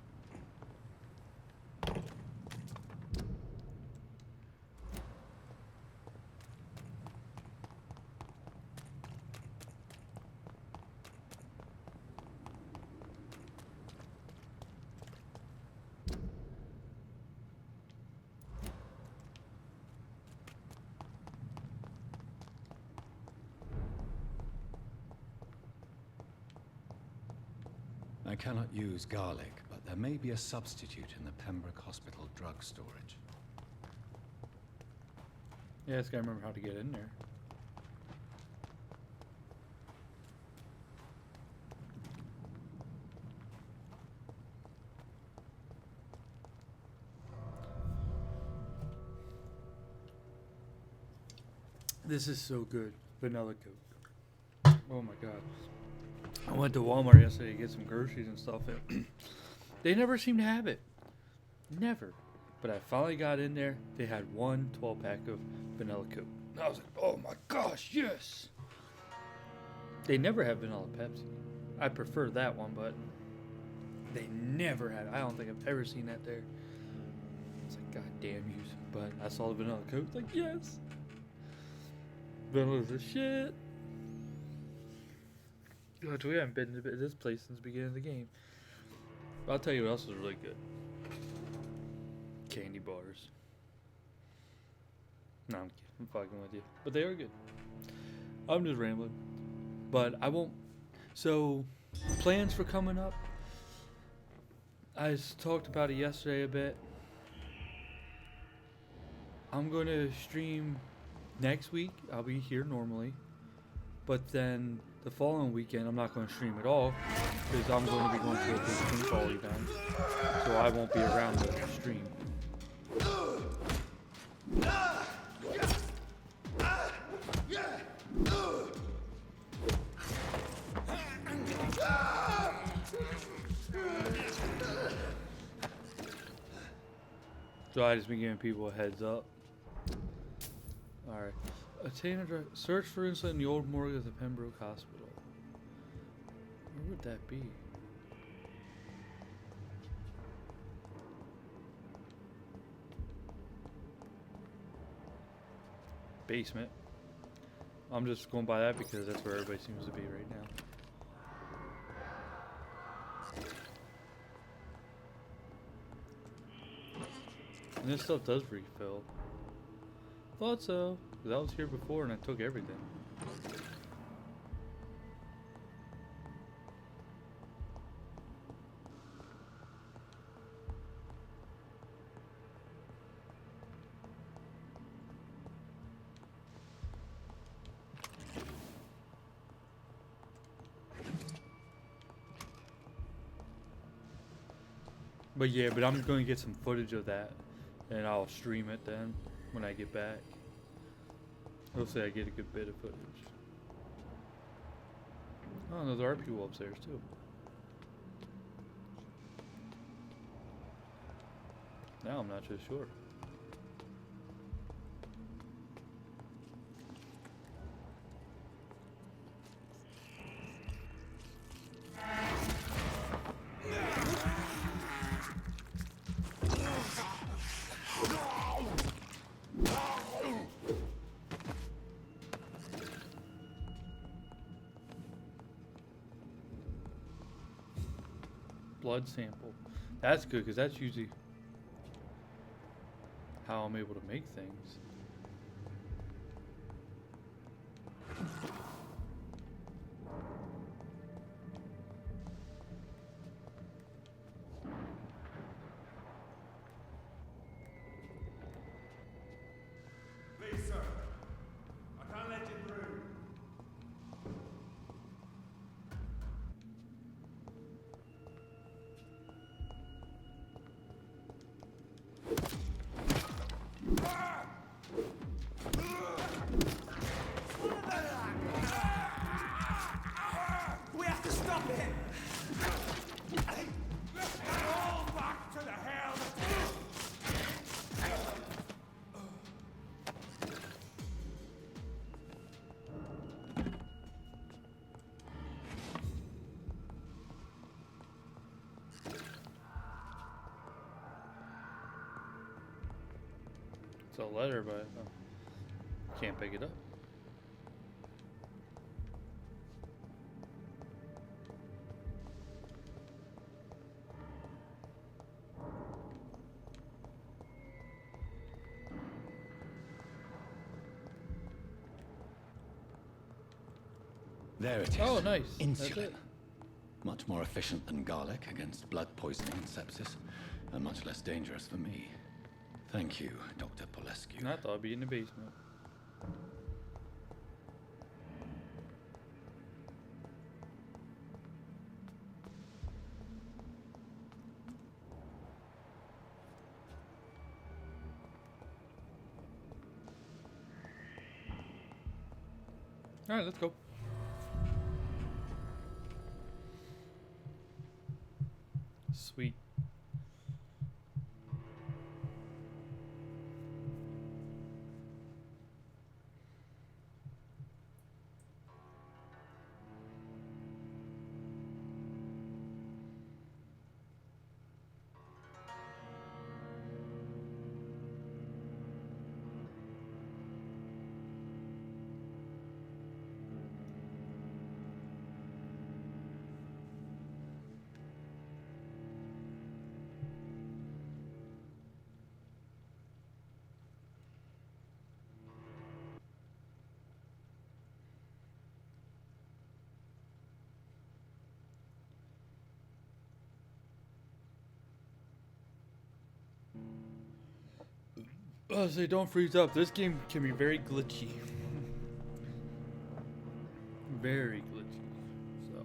I cannot use garlic, but there may be a substitute in the Pembroke Hospital drug storage. Yeah, I just gotta remember how to get in there. This is so good. Vanilla Coke. Oh my god. I went to Walmart yesterday to get some groceries and stuff. And they never seem to have it. Never. But I finally got in there. They had one 12-pack of Vanilla Coke. And I was like, oh my gosh, yes! They never have Vanilla Pepsi. I prefer that one, but they never had it. I don't think I've ever seen that there. It's like, god damn you. But I saw the Vanilla Coke, like, yes! Vanilla's the shit! God, we haven't been to this place since the beginning of the game. But I'll tell you what else is really good. Candy bars. No, I'm kidding. I'm fucking with you. But they are good. I'm just rambling. But I won't... So, plans for coming up. I talked about it yesterday a bit. I'm going to stream next week. I'll be here normally. But then the following weekend, I'm not going to stream at all. Because I'm going to be going to a big paintball event. So I won't be around to stream. So I just been giving people a heads up. Alright. Attain a search for insulin in the old morgue of the Pembroke Hospital. Where would that be? Basement. I'm just going by that because that's where everybody seems to be right now. And this stuff does refill. Thought so, because I was here before and I took everything. But yeah, but I'm going to get some footage of that. And I'll stream it then when I get back. Hopefully I get a good bit of footage. Oh, no, there are people upstairs too. Now I'm not just sure. Blood sample. That's good because that's usually how I'm able to make things. Please, sir. I can't let you through. It's a letter, but can't pick it up. There it is. Oh, nice. That's Insulin. it. Much more efficient than garlic against blood poisoning and sepsis, and much less dangerous for me. Thank you, Dr. Polescu. I thought I'd be in the basement. Alright, let's go. Sweet. Oh, say don't freeze up. This game can be very glitchy. Very glitchy. So.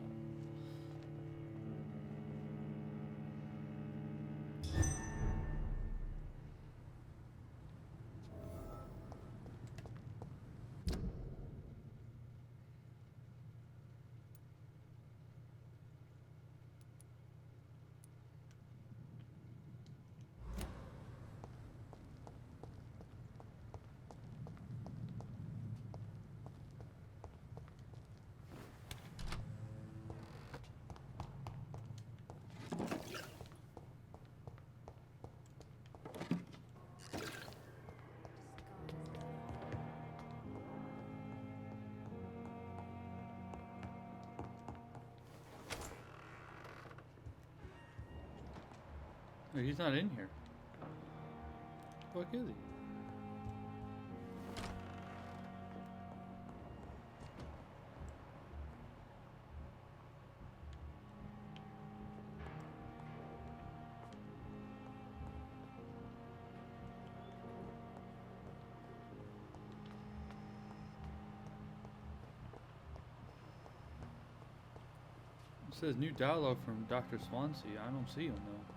No, he's not in here. The fuck is he? It says new dialogue from Dr. Swansea. I don't see him though.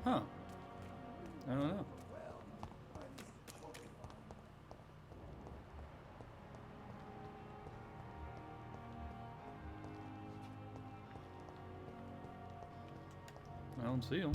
Huh. I don't know. I don't see him.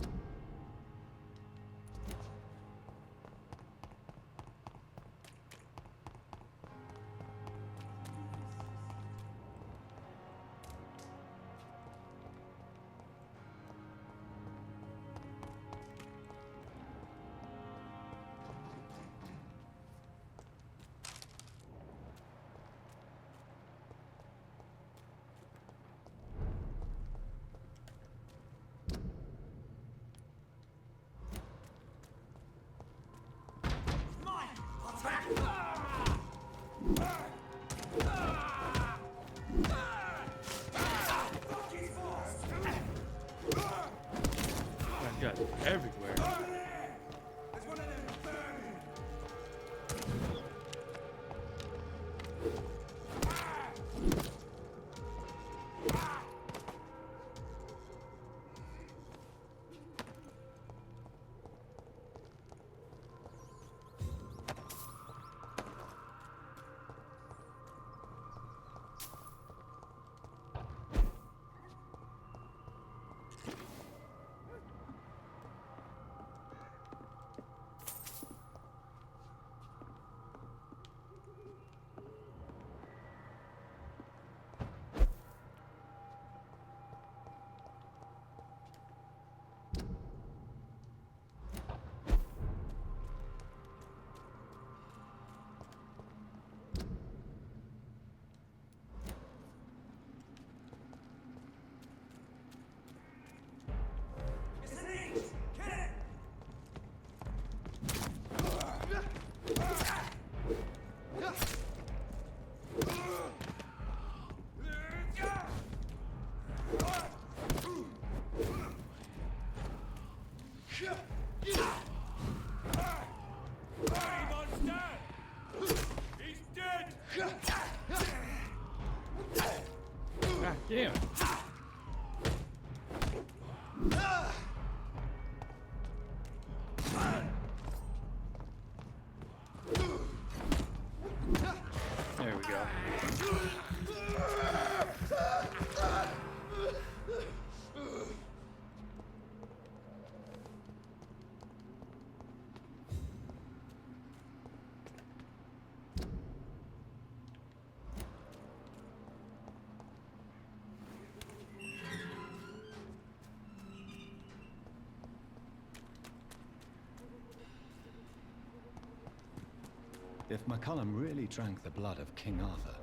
That guy's everywhere. If McCullum really drank the blood of King Arthur,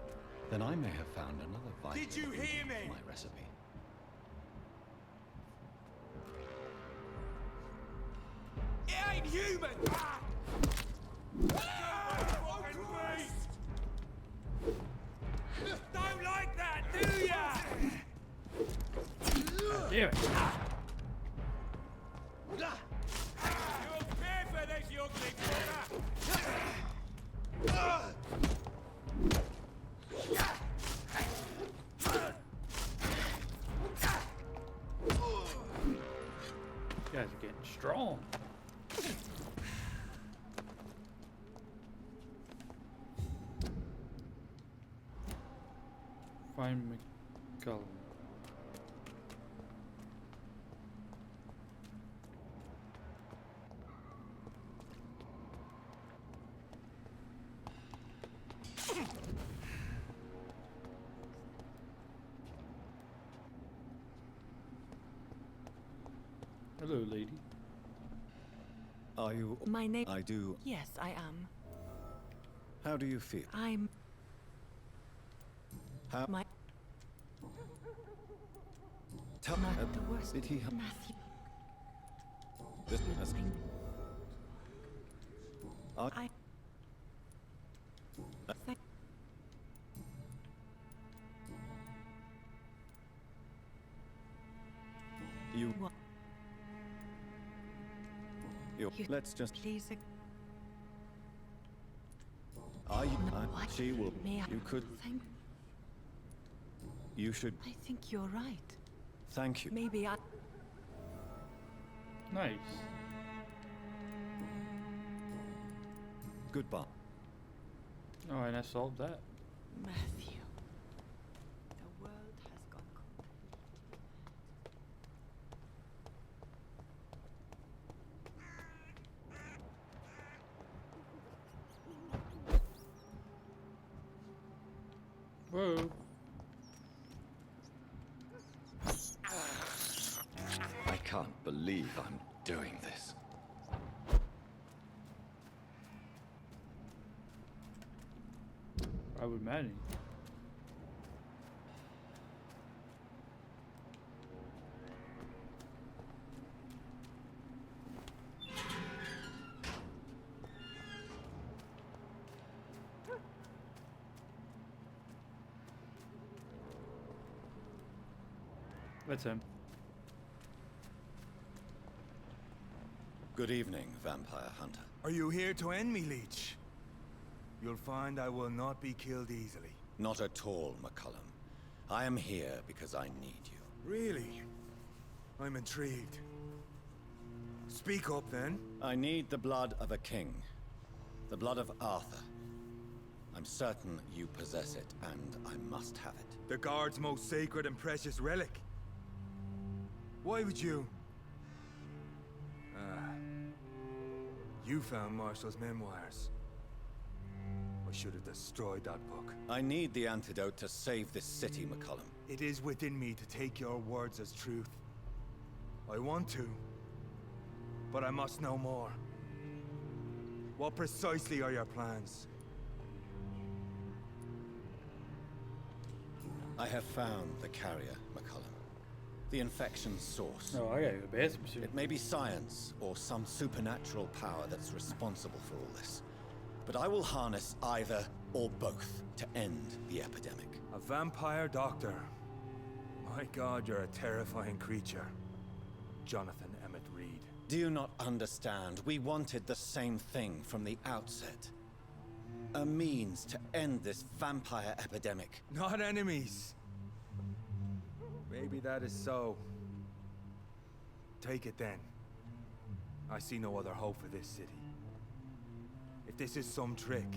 then I may have found another vital Did you hear ingredient me? for my recipe. It ain't human! Ah! Don't like that, do ya? Damn it. You'll pay for this, you ugly fucker! You guys are getting strong. Find McCullum. Hello, lady. Are you... My name... I do... Yes, I am. How do you feel? I'm... How... My... Tell me... Not the worst. Did he... Matthew... This has... I... Thank... You... What? You... Let's just... Please... Are you... What? She will... May I... You could... Thank... You should... I think you're right. Thank you. Maybe I... Nice. Goodbye. Oh, and I solved that. Matthew... The world has gone Whoa. I can't believe I'm doing this. I would imagine. That's him. Good evening, vampire hunter. Are you here to end me, Leech? You'll find I will not be killed easily. Not at all, McCullum. I am here because I need you. Really? I'm intrigued. Speak up, then. I need the blood of a king. The blood of Arthur. I'm certain you possess it, and I must have it. The Guard's most sacred and precious relic. Why would you? You found Marshall's memoirs. I should have destroyed that book. I need the antidote to save this city, McCullum. It is within me to take your words as truth. I want to, but I must know more. What precisely are your plans? I have found the carrier, McCullum. The infection's source. No, I gotta go to the bathroom soon. It may be science or some supernatural power that's responsible for all this. But I will harness either or both to end the epidemic. A vampire doctor. My God, you're a terrifying creature. Jonathan Emmett Reed. Do you not understand? We wanted the same thing from the outset. A means to end this vampire epidemic. Not enemies. Maybe that is so. Take it then. I see no other hope for this city. If this is some trick,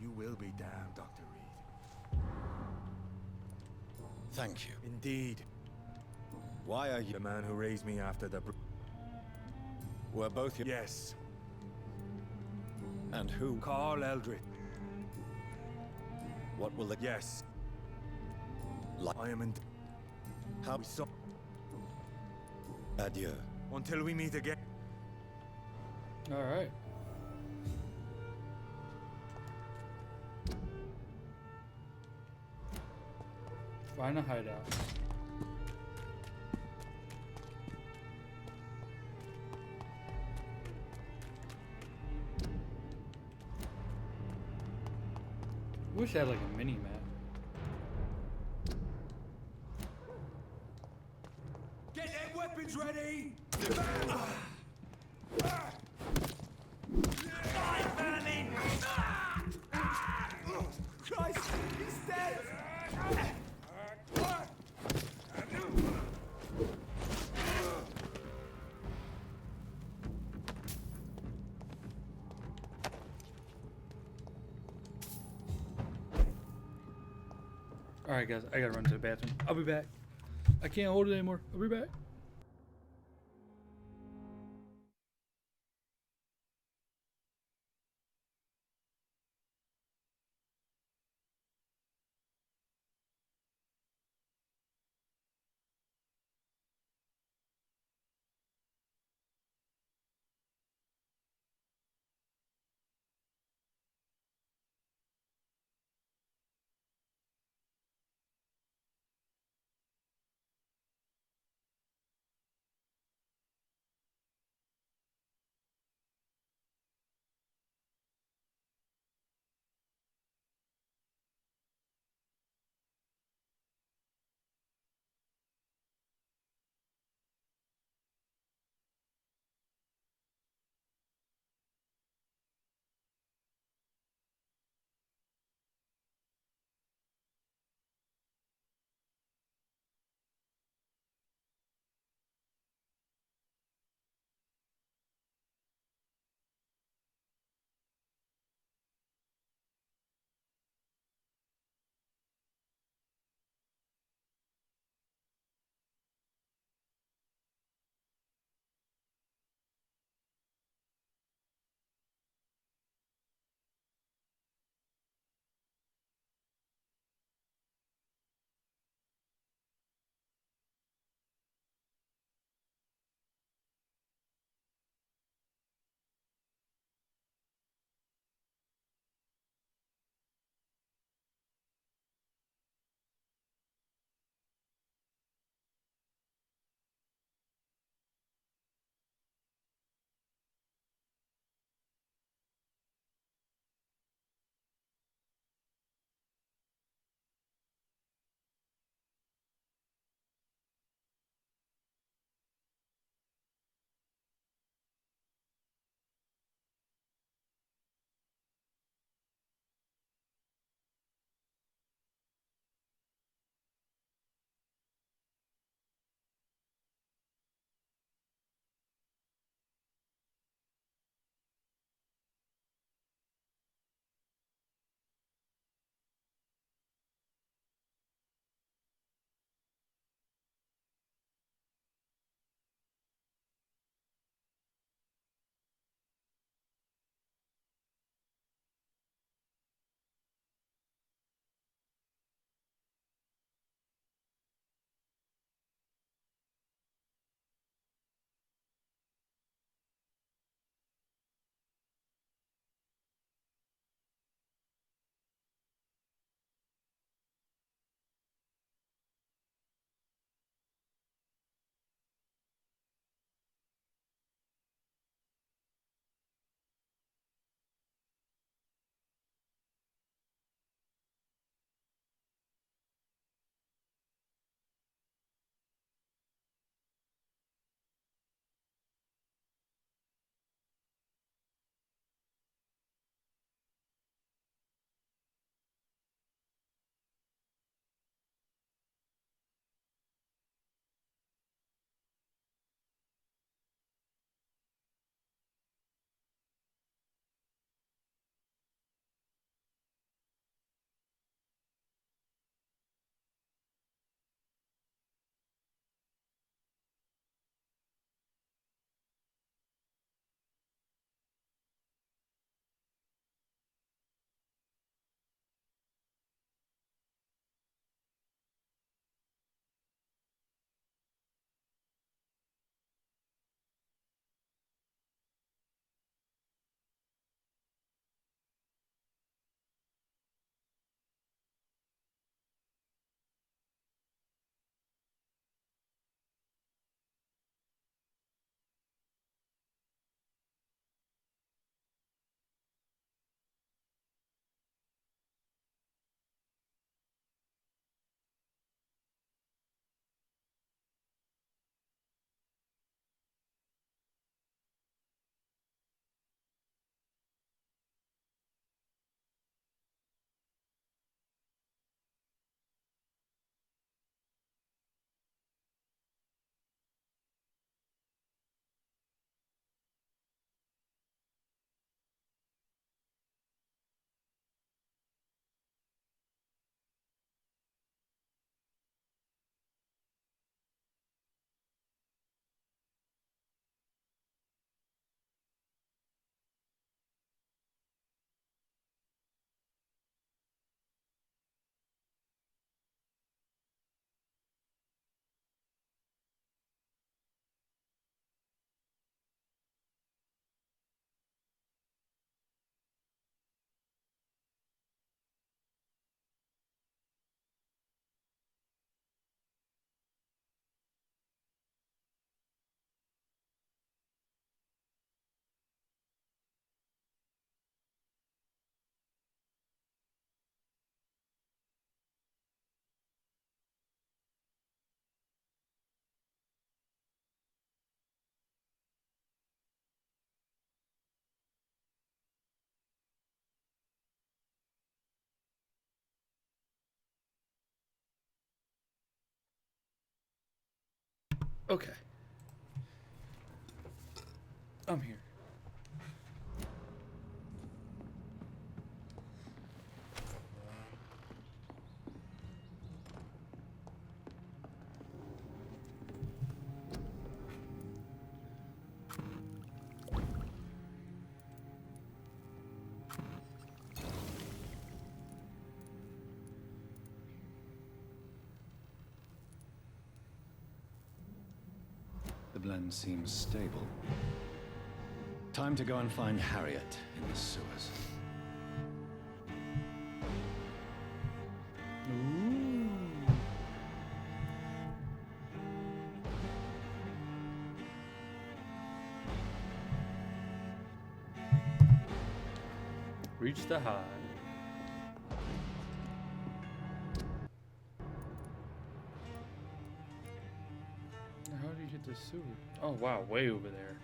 you will be damned, Dr. Reed. Thank you. Indeed. Why are you... The man who raised me after the... Were both your... Yes. And who? Carl Eldritch. What will the... Yes. I am in... How... We saw... Adieu. Until we meet again. Alright. Find a hideout. Wish I had like a mini map. Get them weapons ready! Christ, he's dead! Alright guys, I gotta run to the bathroom. I'll be back. I can't hold it anymore. I'll be back. Okay. I'm here. The blend seems stable. Time to go and find Harriet in the sewers. Ooh. Reach the high. How do you get the sewer? Oh wow, way over there.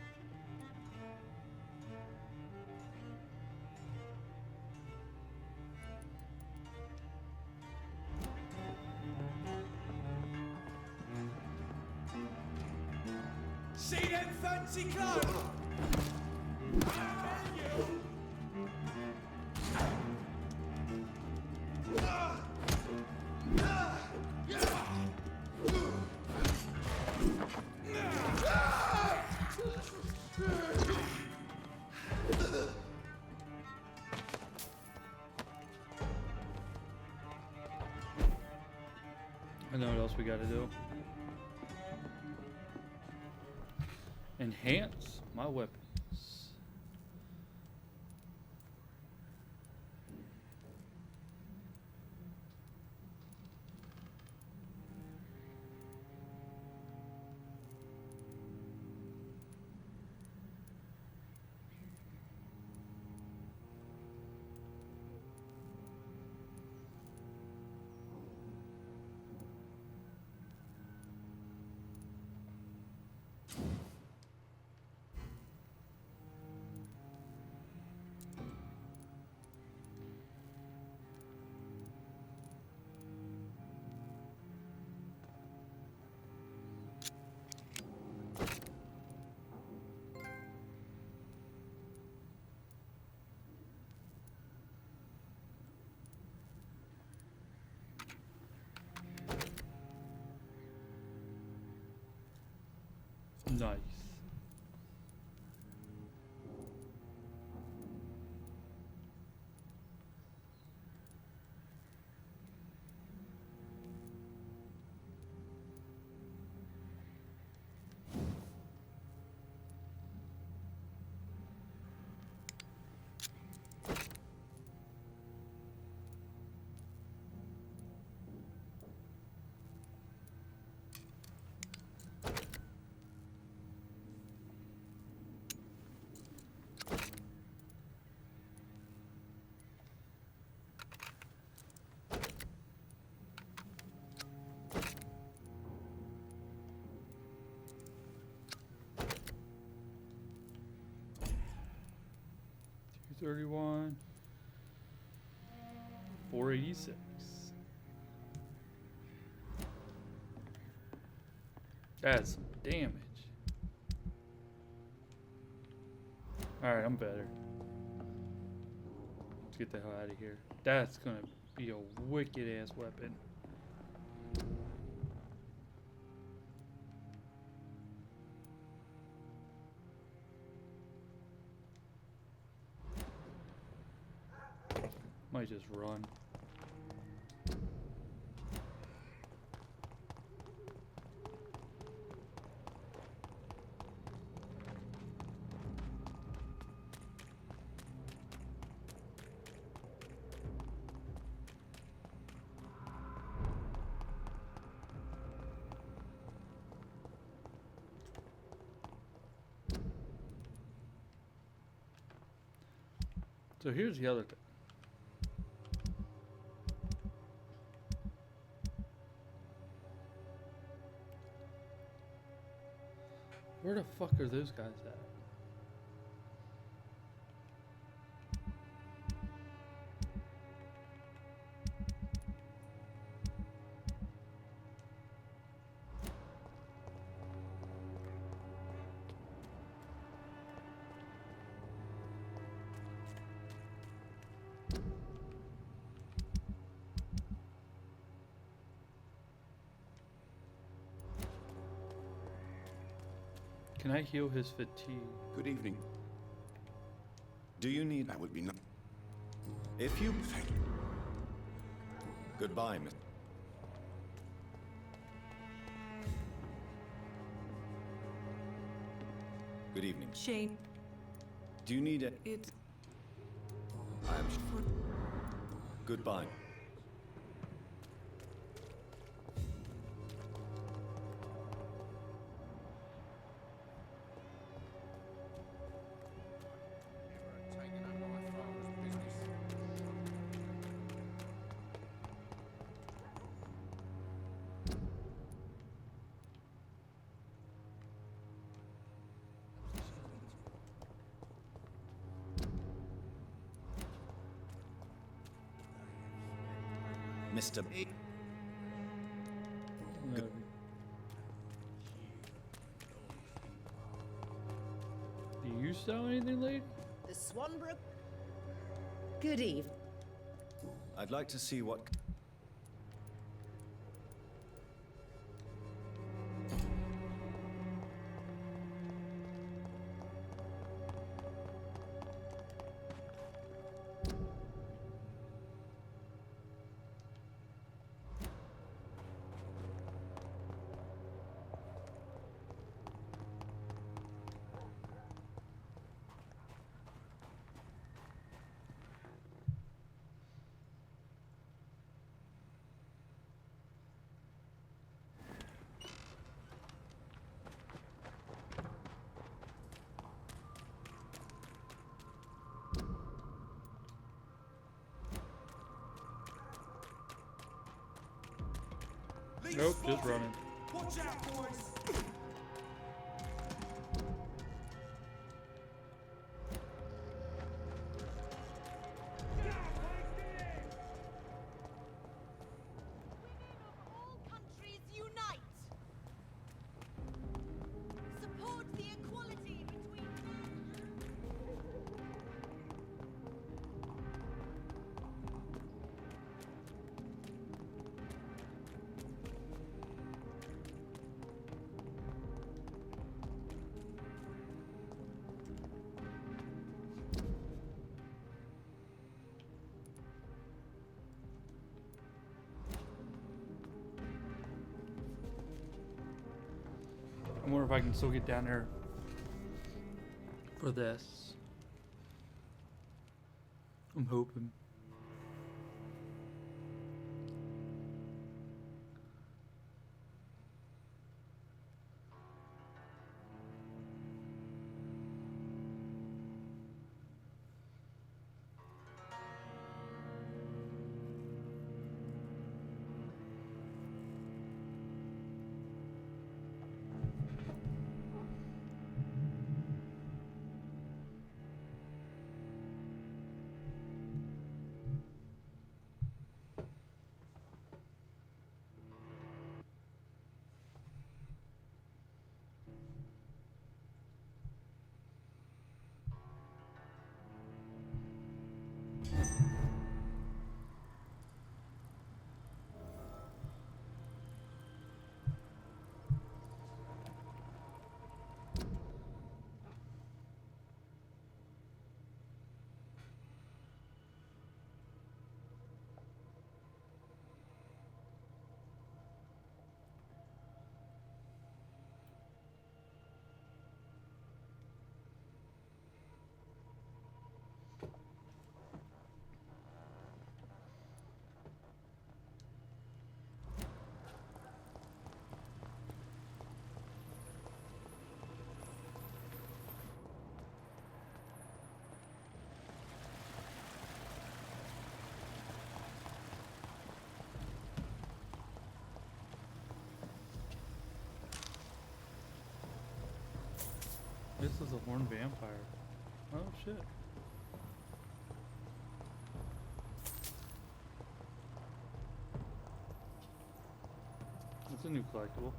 See them fancy clothes? I know what else we gotta do. Enhance my weapons. Nice. $231. 486. That's some damage. Alright, I'm better. Let's get the hell out of here. That's gonna be a wicked ass weapon. Might just run. So here's the other thing. Where the fuck are those guys at? Can I heal his fatigue? Good evening. Do you need... That would be no... If you... Goodbye, Miss... Good evening. Shane. Do you need a... It... I am... Goodbye. Mr. B. No. Do you sell anything, lady? The Swanbrook. Good evening. I'd like to see what... Nope, just running. Watch out, boys! All countries unite! Support the equality between I wonder if I can still get down there for this. I'm hoping. This is a horned vampire. Oh shit. It's a new collectible.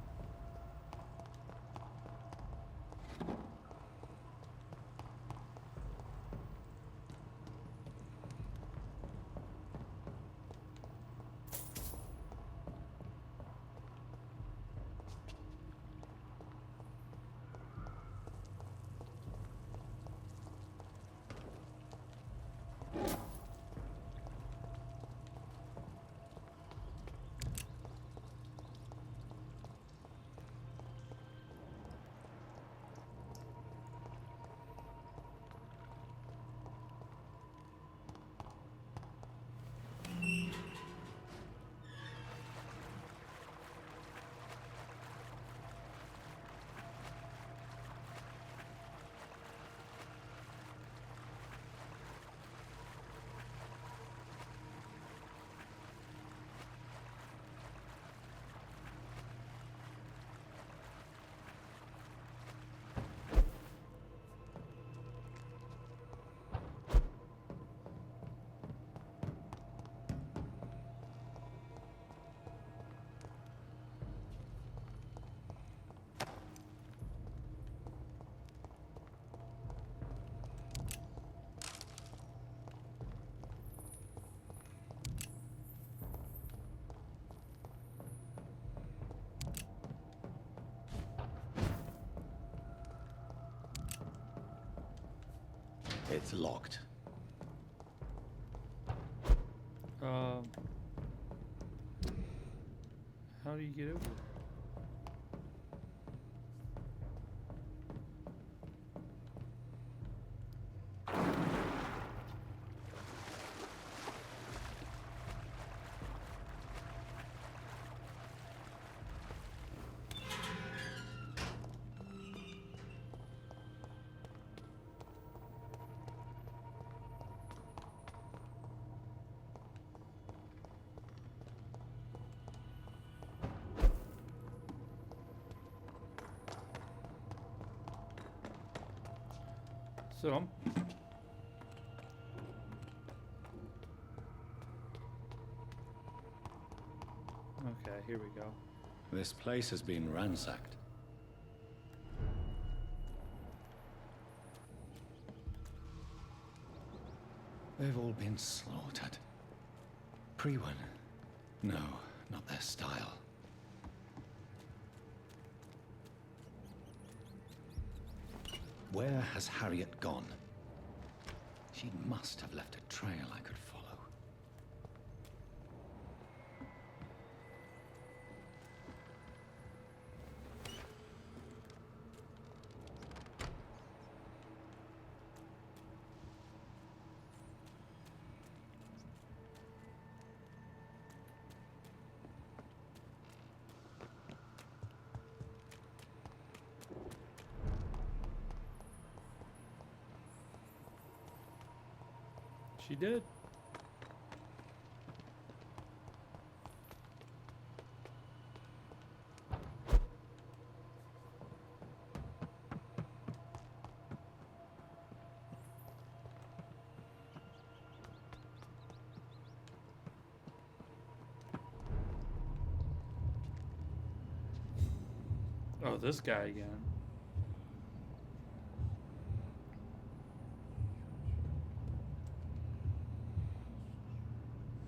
It's locked. How do you get over there? So okay, here we go. This place has been ransacked. They've all been slaughtered. Pre-one? No, not their style. Where has Harriet gone? She must have left a trail I could follow. She did. Oh, this guy again.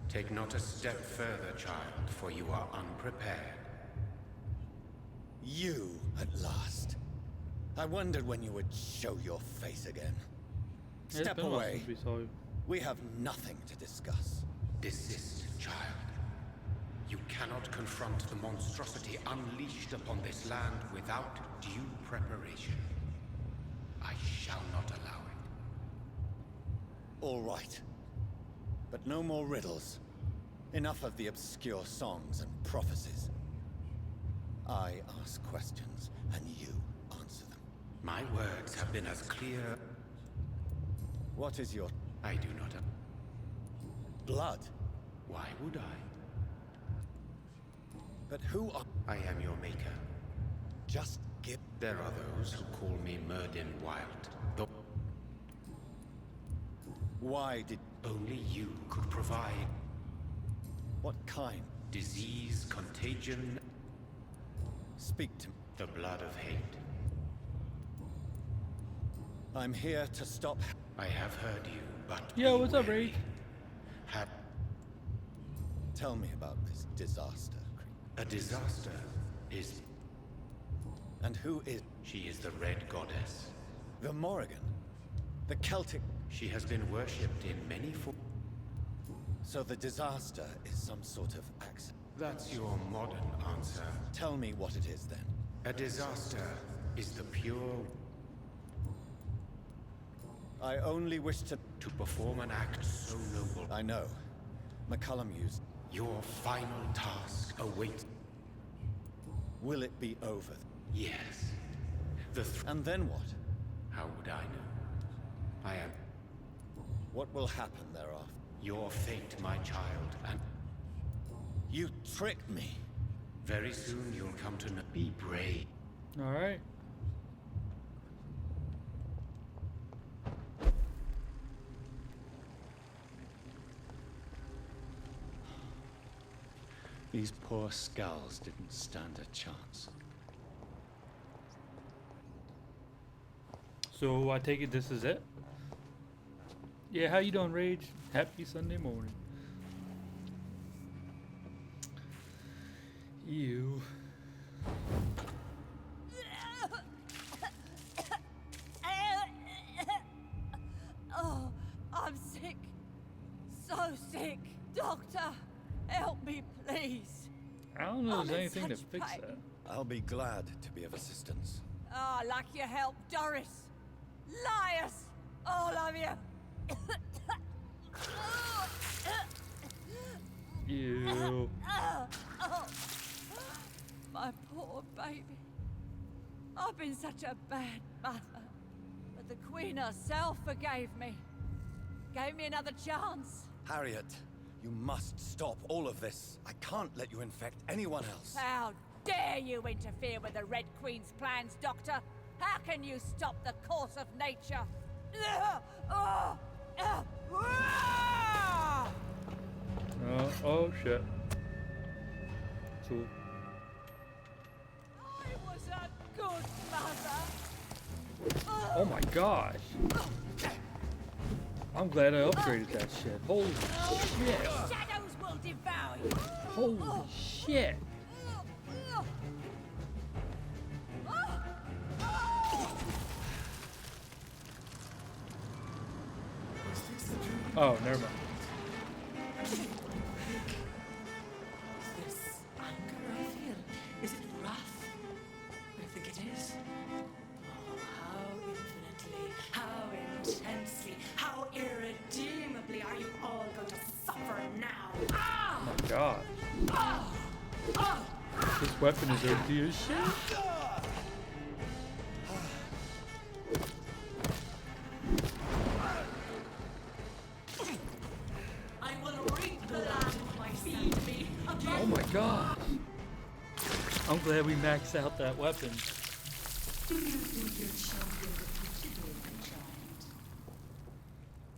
Take not a step further, child, for you are unprepared. You, at last. I wondered when you would show your face again. It's Step been a while away. since we saw you. We have nothing to discuss. Desist, child. You cannot confront the monstrosity unleashed upon this land without due preparation. I shall not allow it. All right. But no more riddles. Enough of the obscure songs and prophecies. I ask questions, and you answer them. My words have been as clear. What is your... I do not... blood? Why would I? But who are... I am your maker. Just give... There are those who call me Myrddin Wild. Though... Why did... Only you could provide... What kind? Disease, contagion... Speak to me. The blood of hate. I'm here to stop... I have heard you, but... Yo, what's up, Ray? Tell me about this disaster. A disaster is... And who is... She is the Red Goddess. The Morrigan? The Celtic... She has been worshipped in many forms. So the disaster is some sort of accident? That's your modern answer. Tell me what it is, then. A disaster is the pure... I only wish to... To perform an act so noble. I know. McCullum used... Your final task awaits. Will it be over? Yes. And then what? How would I know? I am... What will happen thereafter? Your fate, my child, and... You tricked me. Very soon you'll come to know... Be brave. Alright. These poor skulls didn't stand a chance. So I take it this is it? Yeah, how you doing, Rage? Happy Sunday morning. You. sick. Doctor, help me, please. I don't know if I'm there's in anything to such fix pain. that. I'll be glad to be of assistance. Ah, like your help, Doris. Liars, all of you. Ew. Oh, my poor baby. I've been such a bad mother. But the Queen herself forgave me. Gave me another chance. Harriet, you must stop all of this. I can't let you infect anyone else. How dare you interfere with the Red Queen's plans, Doctor? How can you stop the course of nature? Oh shit. Cool. I was a good mother. Oh my gosh. I'm glad I upgraded that shit. Holy shit. Shadows will devour you. Holy shit. Oh, never mind. This anger I feel, is it wrath? I think it is. Oh, how infinitely, how intensely, how irredeemably are you all going to suffer now? Ah! Oh my god. This weapon is OP as shit. I will reap the land my feed me. Oh my god. I'm glad we maxed out that weapon. Do you think your champion defeatable, my child?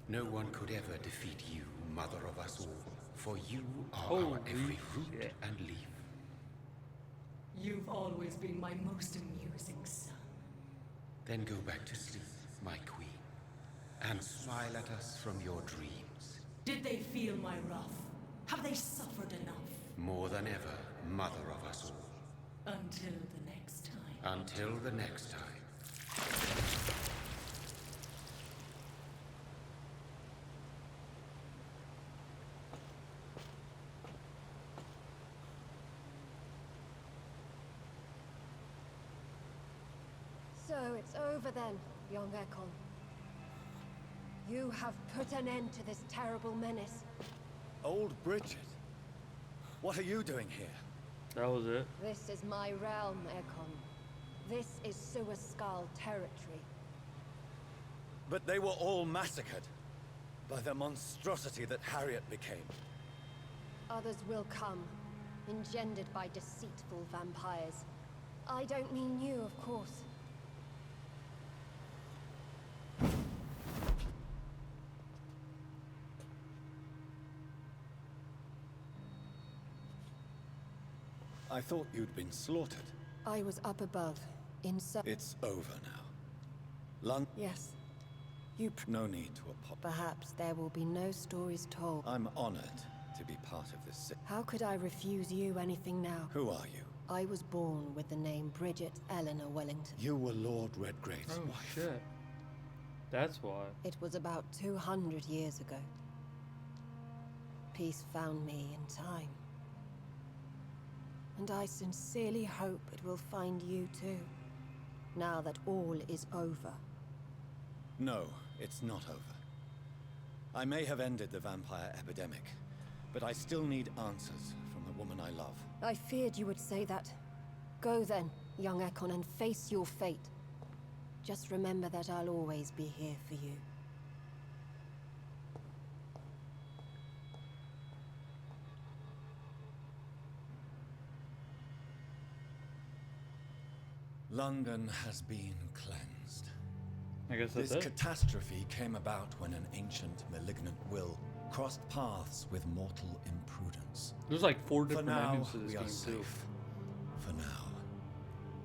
No one could ever defeat you, mother of us all, for you are Holy our every root shit. and leaf. You've always been my most amusing son. Then go back to sleep, my queen, and smile at us from your dreams. Did they feel my wrath? Have they suffered enough? More than ever, mother of us all. Until the next time. Until the next time. So it's over then, young Ekon. You have put an end to this terrible menace. Old Bridget? What are you doing here? That was it. This is my realm, Ekon. This is Suascal territory. But they were all massacred by the monstrosity that Harriet became. Others will come, engendered by deceitful vampires. I don't mean you, of course. I thought you'd been slaughtered. I was up above, in It's over now. Yes. You No need to apologize. Perhaps there will be no stories told. I'm honored to be part of this. How could I refuse you anything now? Who are you? I was born with the name Bridget Eleanor Wellington. You were Lord Redgrave's Oh wife. shit. That's why. It was about 200 years ago. Peace found me in time. And I sincerely hope it will find you too, now that all is over. No, it's not over. I may have ended the vampire epidemic, but I still need answers from the woman I love. I feared you would say that. Go then, young Ekon, and face your fate. Just remember that I'll always be here for you. London has been cleansed. I guess that's This it. catastrophe came about when an ancient malignant will crossed paths with mortal imprudence. There's like 4 For different now, endings to this we are game too. safe. For now,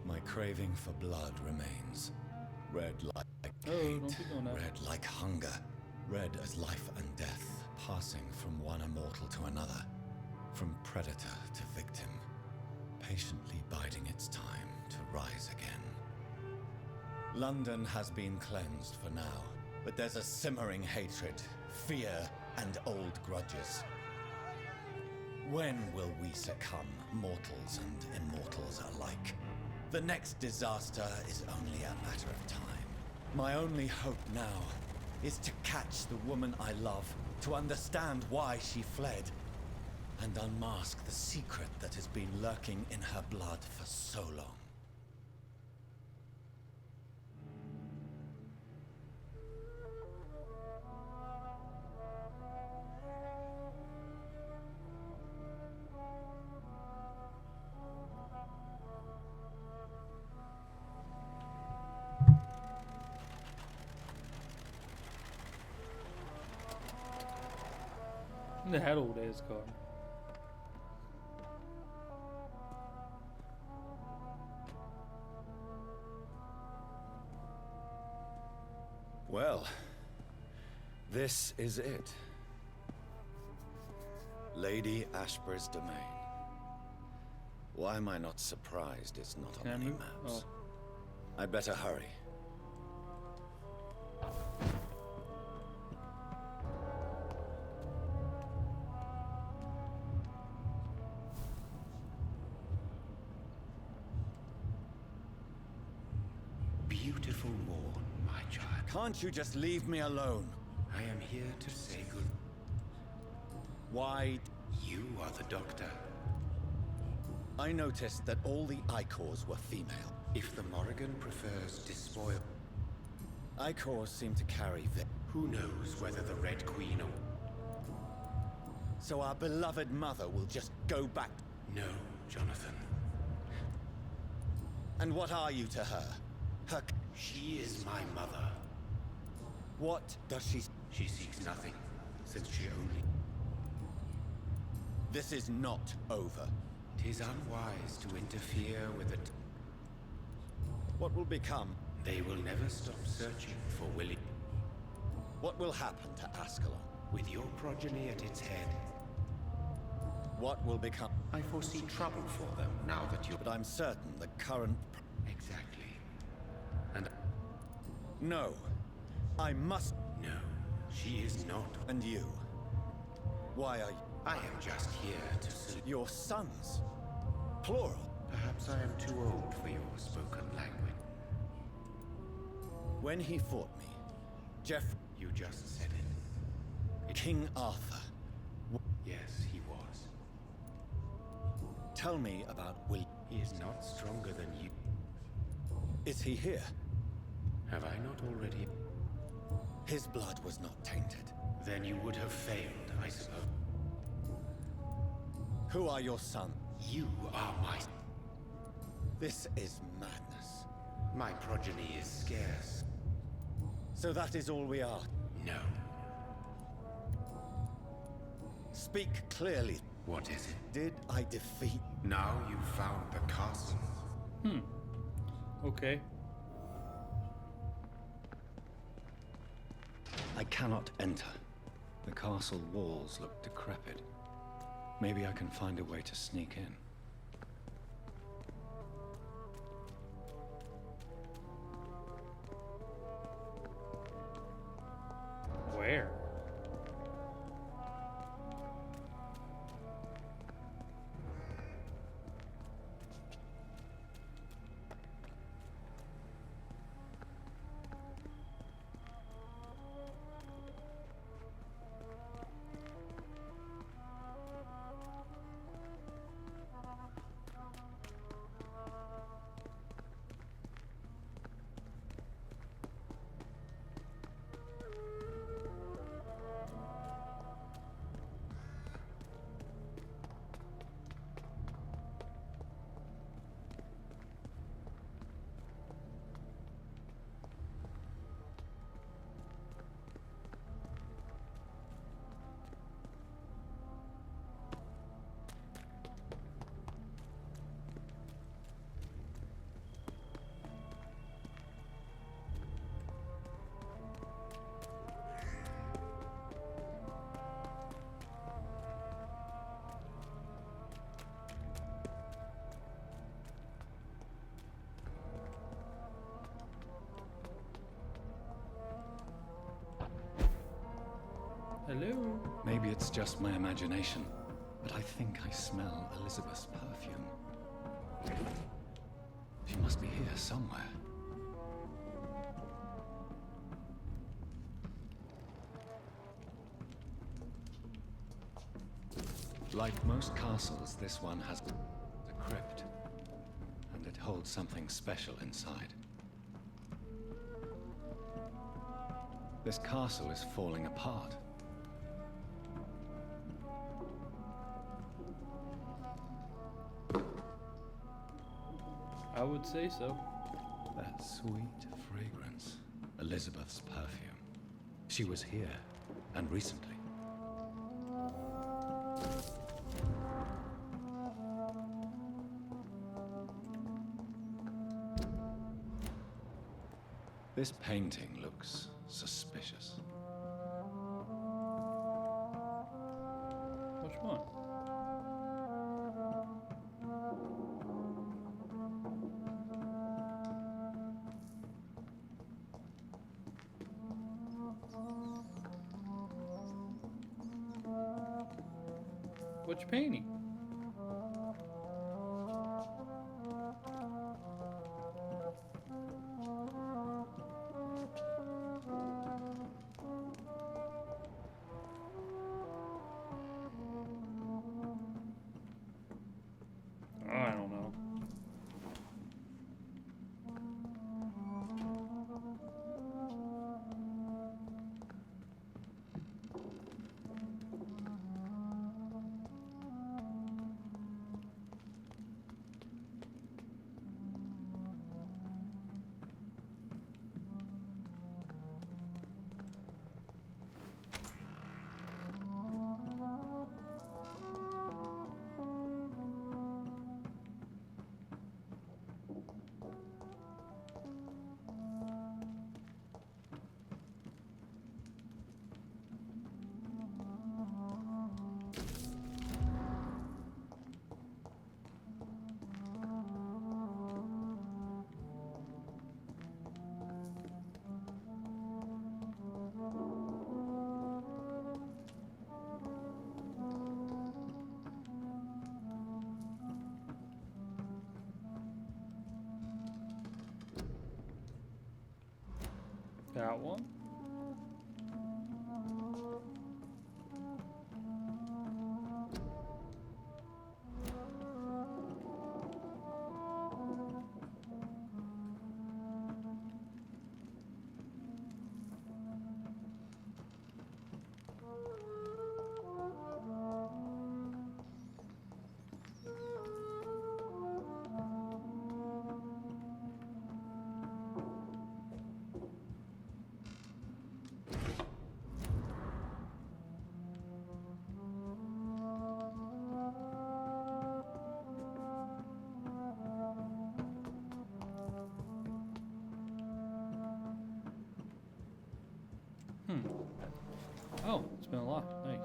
my craving for blood remains. Red like Oh, don't hate, be doing that. red like hunger, red as life and death, passing from one immortal to another, from predator to victim, patiently biding its time to rise again. London has been cleansed for now, but there's a simmering hatred, fear, and old grudges. When will we succumb, mortals and immortals alike? The next disaster is only a matter of time. My only hope now is to catch the woman I love, to understand why she fled, and unmask the secret that has been lurking in her blood for so long. The head old is gone. Well, this is it. Lady Ashbur's domain. Why am I not surprised it's not on any maps? I'd better hurry. Beautiful morn, my child. Can't you just leave me alone? I am here to say good. Why? You are the doctor. I noticed that all the Icors were female. If the Morrigan prefers despoil... Icors seem to carry Who knows whether the Red Queen or... So our beloved mother will just go back... No, Jonathan. And what are you to her? She is my mother. What does she... She seeks nothing, since she only... This is not over. 'Tis unwise to interfere with it. What will become? They will never stop searching for Willie. What will happen to Ascalon? With your progeny at its head. What will become? I foresee trouble for them now that you... But I'm certain the current... Exactly. And... No. I must... No, she is not. And you? Why are you... I am just here to salute... Your sons? Plural? Perhaps I am too old for your spoken language. When he fought me, Jeff... You just said it. King Arthur. Yes, he was. Tell me about Will... He is not stronger than you. Is he here? Have I not already... His blood was not tainted. Then you would have failed, I suppose. Who are your sons? You are my... This is madness. My progeny is scarce. So that is all we are? No. Speak clearly. What is it? Did I defeat... Now you've found the castle. Okay. I cannot enter. The castle walls look decrepit. Maybe I can find a way to sneak in. Where? Hello? Maybe it's just my imagination. but I think I smell Elizabeth's perfume. She must be here somewhere. Like most castles, this one has a crypt, and it holds something special inside. This castle is falling apart. I would say so. That sweet fragrance. Elizabeth's perfume. She was here, and recently. This painting looks suspicious. Which one? Which painting? I don't know. That one? Oh, it's been a lot. Nice.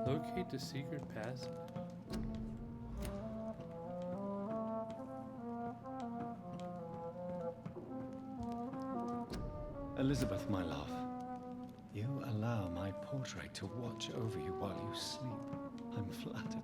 Locate the secret passage. Elizabeth, my love, you allow my portrait to watch over you while you sleep. I'm flattered.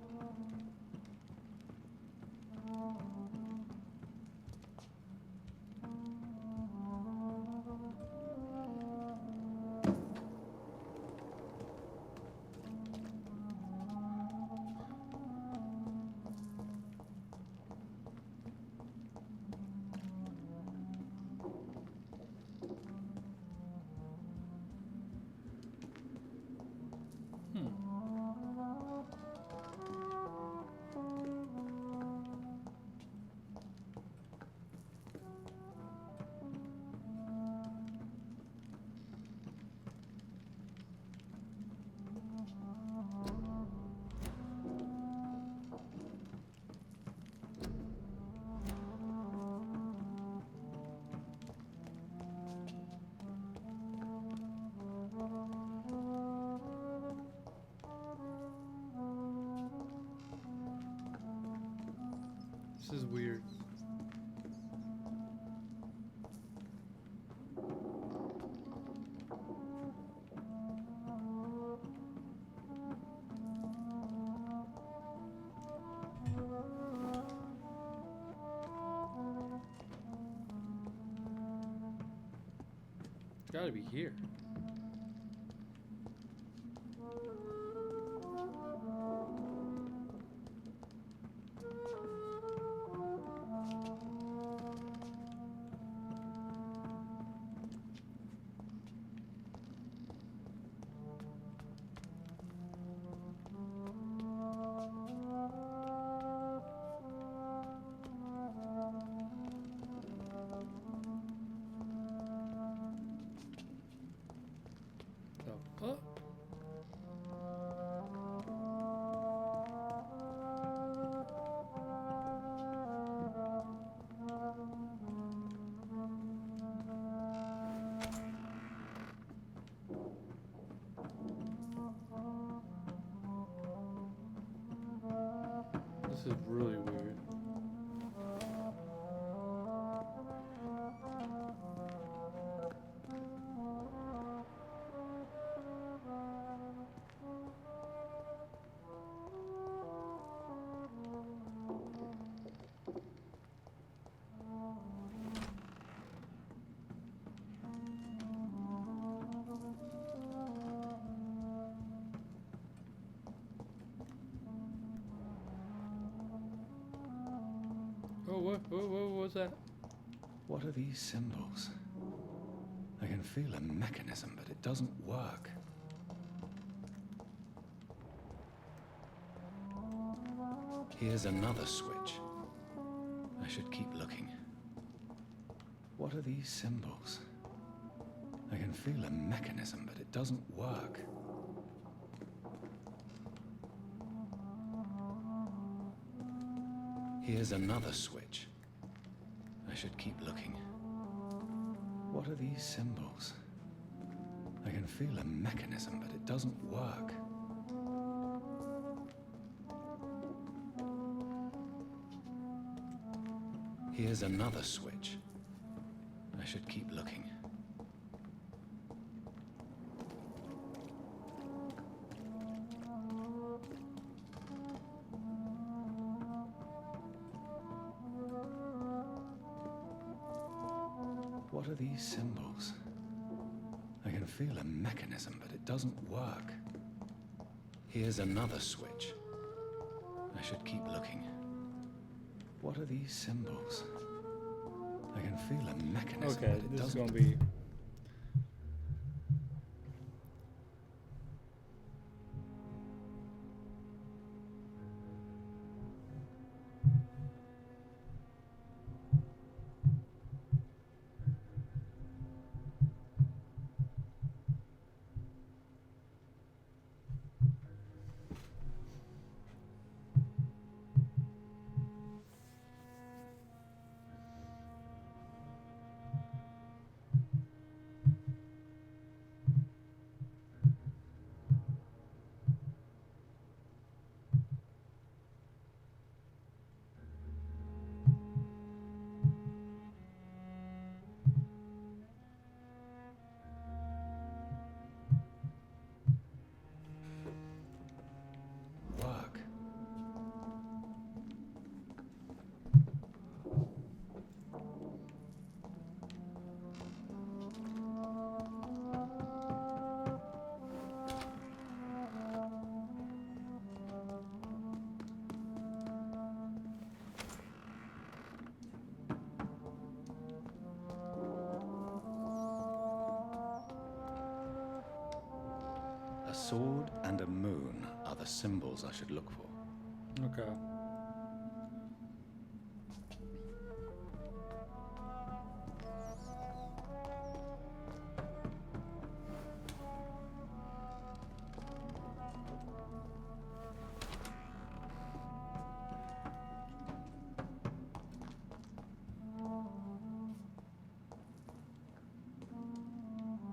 This is weird. It's gotta be here. Oh. This is really weird. Oh, what was that? What are these symbols? I can feel a mechanism, but it doesn't work. Here's another switch. I should keep looking. What are these symbols? I can feel a mechanism, but it doesn't work. Here's another switch. I should keep looking. What are these symbols? I can feel a mechanism, but it doesn't work. Here's another switch. I should keep looking. What are these symbols? I can feel a mechanism, but it doesn't work. Here's another switch. I should keep looking. What are these symbols? I can feel a mechanism, Okay, but it this is doesn't... gonna be... work. A sword and a moon are the symbols I should look for. Okay.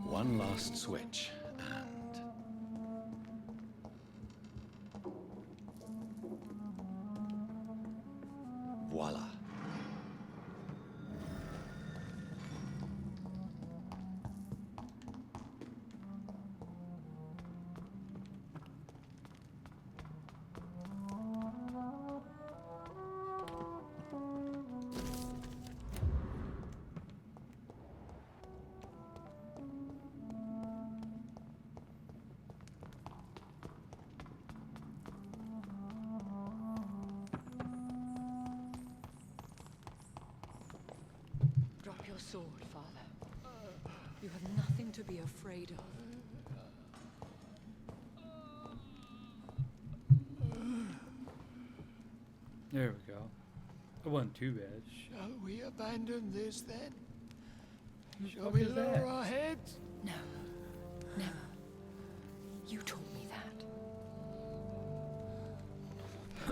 One last switch, and... voila. your sword, Father. You have nothing to be afraid of. There we go. It wasn't too bad. Shall we abandon this then? Shall fuck we is lower that? our heads? No, never. You taught me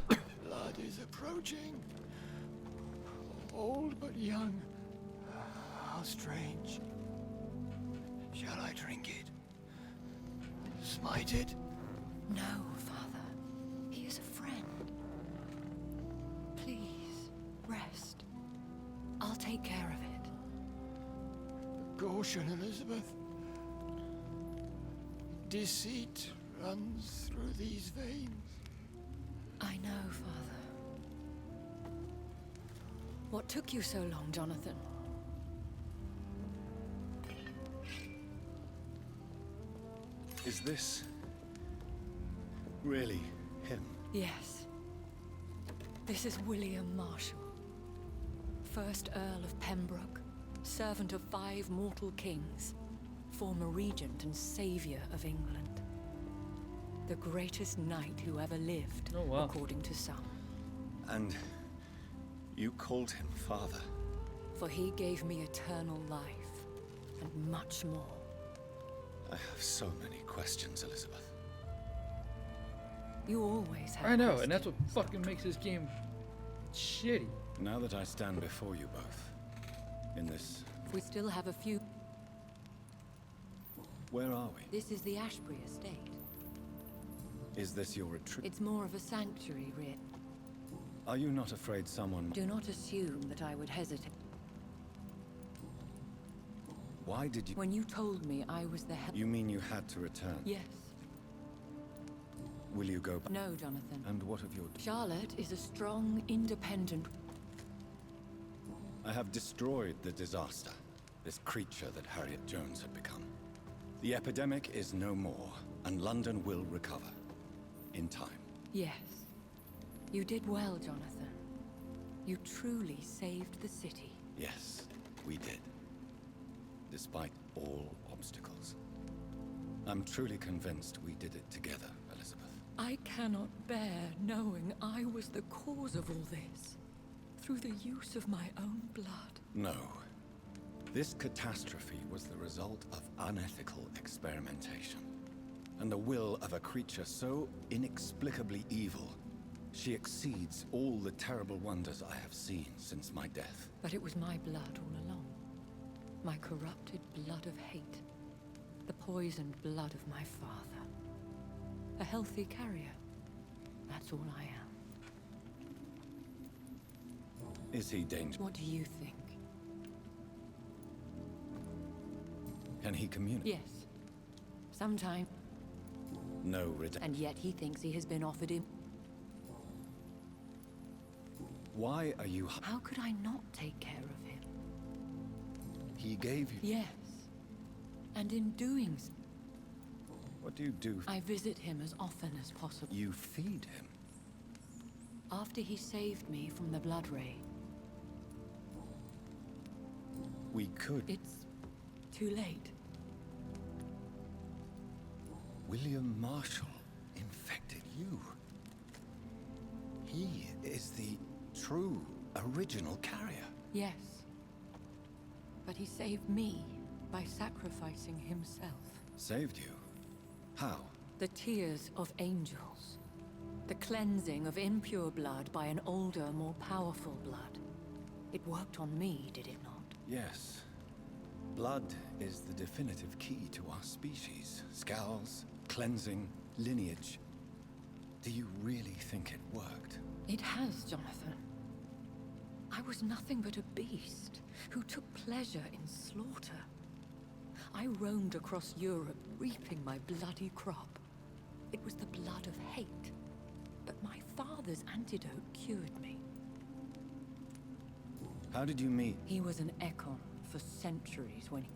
that. Blood is approaching. Old but young. How strange. Shall I drink it? Smite it? No, Father. He is a friend. Please, rest. I'll take care of it. Caution, Elizabeth. Deceit runs through these veins. I know, Father. What took you so long, Jonathan? Is this really him? Yes. This is William Marshall, 1st Earl of Pembroke, servant of 5 mortal kings, former regent and savior of England. The greatest knight who ever lived, according to some. And you called him father? For he gave me eternal life, and much more. I have so many questions, Elizabeth. You always have I know, questions. and that's what fucking makes this game shitty. Now that I stand before you both, in this... We still have a few... Where are we? This is the Ashbury estate. Is this your retreat? It's more of a sanctuary, really. Are you not afraid someone... Do not assume that I would hesitate. Why did you... When you told me I was the You mean you had to return? Yes. Will you go back? No, Jonathan. And what of your... Charlotte is a strong, independent... I have destroyed the disaster, this creature that Harriet Jones had become. The epidemic is no more, and London will recover. In time. Yes. You did well, Jonathan. You truly saved the city. Yes, we did. Despite all obstacles. I'm truly convinced we did it together, Elizabeth. I cannot bear knowing I was the cause of all this. Through the use of my own blood. No. This catastrophe was the result of unethical experimentation. And the will of a creature so inexplicably evil, she exceeds all the terrible wonders I have seen since my death. But it was my blood all along. My corrupted blood of hate. The poisoned blood of my father. A healthy carrier. That's all I am. Is he dangerous? What do you think? Can he communicate? Yes. Sometime. No redemption. And yet he thinks he has been offered him. Why are you... How could I not take care of him? He gave you... Yes. And in doing so... What do you do? I visit him as often as possible. You feed him? After he saved me from the Blood Ray. We could... It's too late. William Marshall infected you. He is the true, original carrier. Yes. But he saved me by sacrificing himself. Saved you? How? The tears of angels. The cleansing of impure blood by an older, more powerful blood. It worked on me, did it not? Yes. Blood is the definitive key to our species. Scowls, cleansing, lineage. Do you really think it worked? It has, Jonathan. I was nothing but a beast who took pleasure in slaughter. I roamed across Europe, reaping my bloody crop. It was the blood of hate. But my father's antidote cured me. How did you meet? He was an Ekon for centuries when he...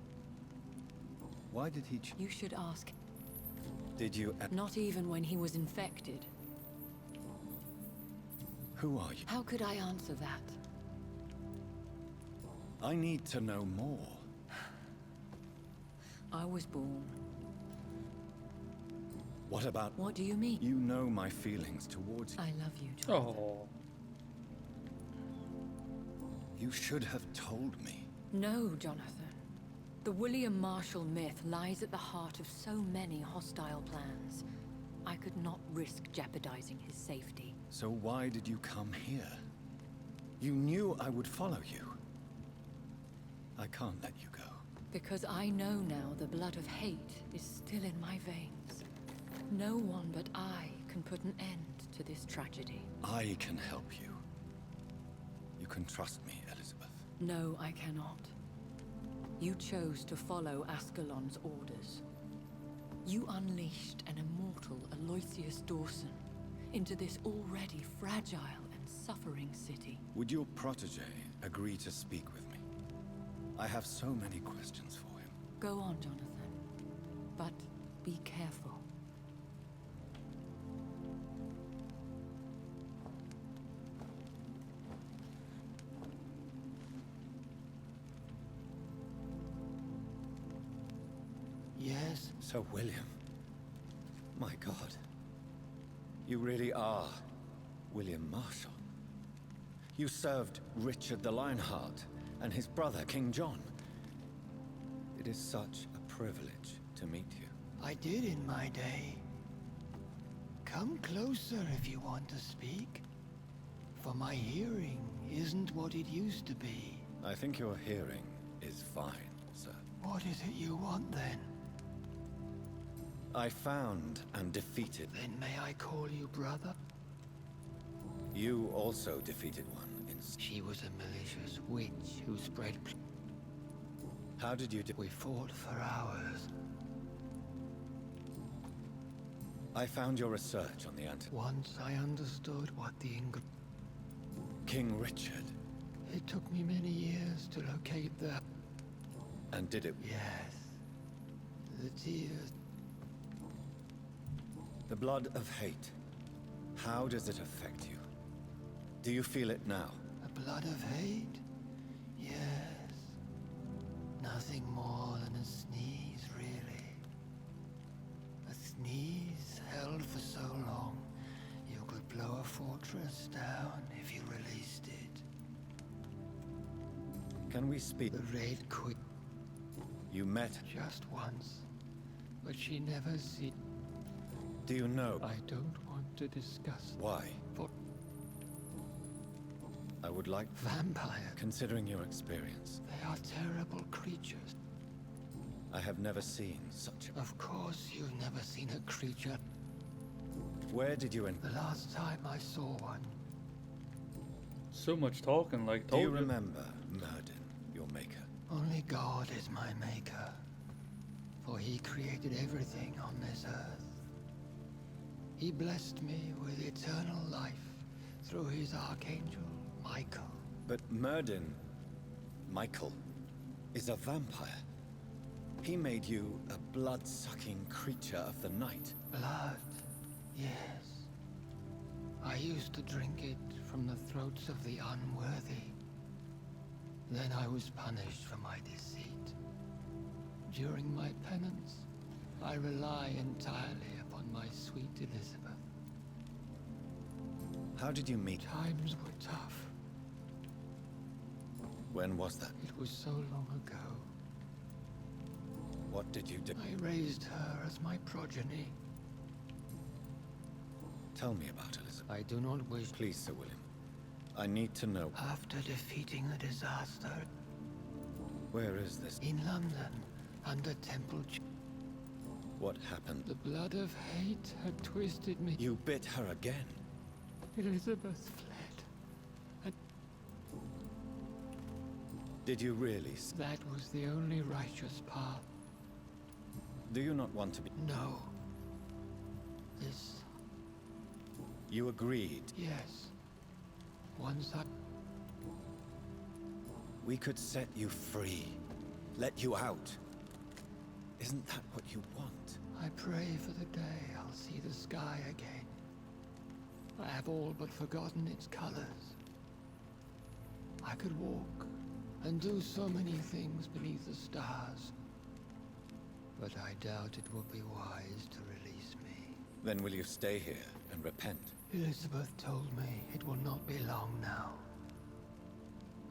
Why did he... You should ask. Did you... Not even when he was infected. Who are you? How could I answer that? I need to know more. I was born. What about... What do you mean? You know my feelings towards you. I love you, Jonathan. Oh. You should have told me. No, Jonathan. The William Marshall myth lies at the heart of so many hostile plans. I could not risk jeopardizing his safety. So why did you come here? You knew I would follow you. I can't let you go. Because I know now the blood of hate is still in my veins. No one but I can put an end to this tragedy. I can help you. You can trust me, Elizabeth. No, I cannot. You chose to follow Ascalon's orders. You unleashed an immortal Aloysius Dawson into this already fragile and suffering city. Would your protege agree to speak with me? I have so many questions for him. Go on, Jonathan. But be careful. Yes? Sir William. My God. You really are William Marshall. You served Richard the Lionheart and his brother, King John. It is such a privilege to meet you. I did in my day. Come closer if you want to speak. For my hearing isn't what it used to be. I think your hearing is fine, sir. What is it you want then? I found and defeated... Then may I call you brother? You also defeated one in... She was a malicious witch who spread... How did you do... We fought for hours. I found your research on the anti... Once I understood what the King Richard. It took me many years to locate the... And did it... Yes. The tears... The blood of hate. How does it affect you? Do you feel it now? The blood of hate? Yes. Nothing more than a sneeze, really. A sneeze held for so long, you could blow a fortress down if you released it. Can we speak? The Red Queen. You met? Just once. But she never see. Do you know? I don't want to discuss. Why? For I would like... Vampires. Considering your experience. They are terrible creatures. I have never seen such a... Of course you've never seen a creature. Where did you... The last time I saw one. So much talking, like Do you remember Murden, your maker? Only God is my maker. For he created everything on this earth. He blessed me with eternal life through his archangel, Michael. But Murden, Michael, is a vampire. He made you a blood-sucking creature of the night. Blood, yes. I used to drink it from the throats of the unworthy. Then I was punished for my deceit. During my penance, I rely entirely upon my sweet Elizabeth. How did you meet? Times were tough. When was that? It was so long ago. What did you do? I raised her as my progeny. Tell me about Elizabeth. I do not wish... Please, Sir William. I need to know. After defeating the disaster... Where is this? In London, under Temple... What happened? The blood of hate had twisted me. You bit her again. Elizabeth fled. And did you really? That was the only righteous path. Do you not want to be? No. This... You agreed? Yes. Once I... We could set you free. Let you out. Isn't that what you want? I pray for the day I'll see the sky again. I have all but forgotten its colors. I could walk and do so many things beneath the stars. But I doubt it will be wise to release me. Then will you stay here and repent? Elizabeth told me it will not be long now.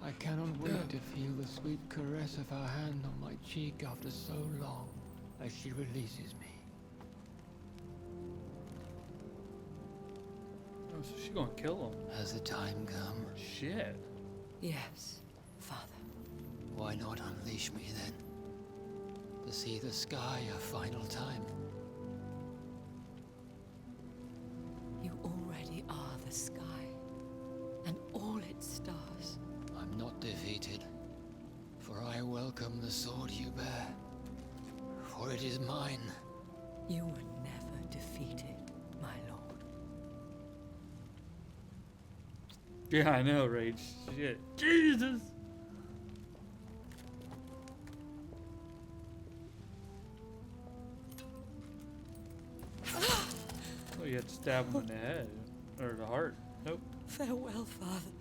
I cannot wait to feel the sweet caress of her hand on my cheek after so long, as she releases me. Oh, so she's gonna kill him. Has the time come? Shit. Yes, Father. Why not unleash me then? To see the sky a final time. You already are the sky, and all its stars. I'm not defeated, for I welcome the sword you bear, for it is mine. You were never defeated, my lord. Yeah, I know, Rage. Shit. Jesus! Oh, you had to stab him in the head. Or the heart. Nope. Farewell, Father.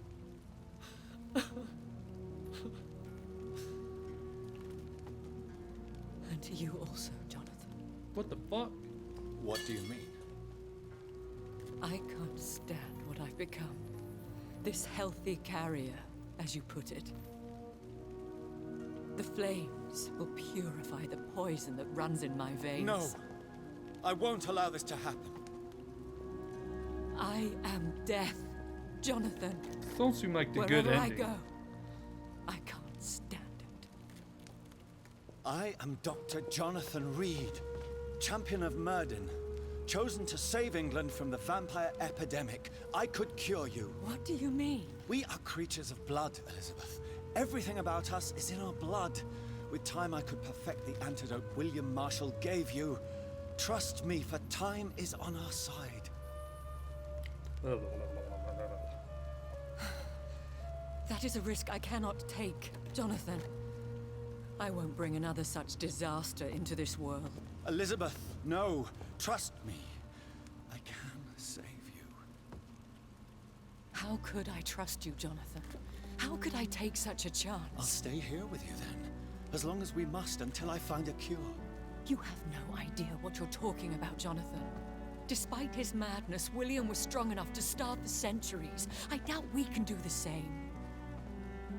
And to you also, Jonathan. What the fuck? What do you mean? I can't stand what I've become. This healthy carrier, as you put it. The flames will purify the poison that runs in my veins. No! I won't allow this to happen. I am death, Jonathan. Don't seem like the Wherever good ending. I go, I can't stand it. I am Dr. Jonathan Reed, champion of Myrddin, chosen to save England from the vampire epidemic. I could cure you. What do you mean? We are creatures of blood, Elizabeth. Everything about us is in our blood. With time, I could perfect the antidote William Marshall gave you. Trust me, for time is on our side. That is a risk I cannot take, Jonathan. I won't bring another such disaster into this world. Elizabeth, no. Trust me. I can save you. How could I trust you, Jonathan? How could I take such a chance? I'll stay here with you then. As long as we must, until I find a cure. You have no idea what you're talking about, Jonathan. Despite his madness, William was strong enough to start the centuries. I doubt we can do the same.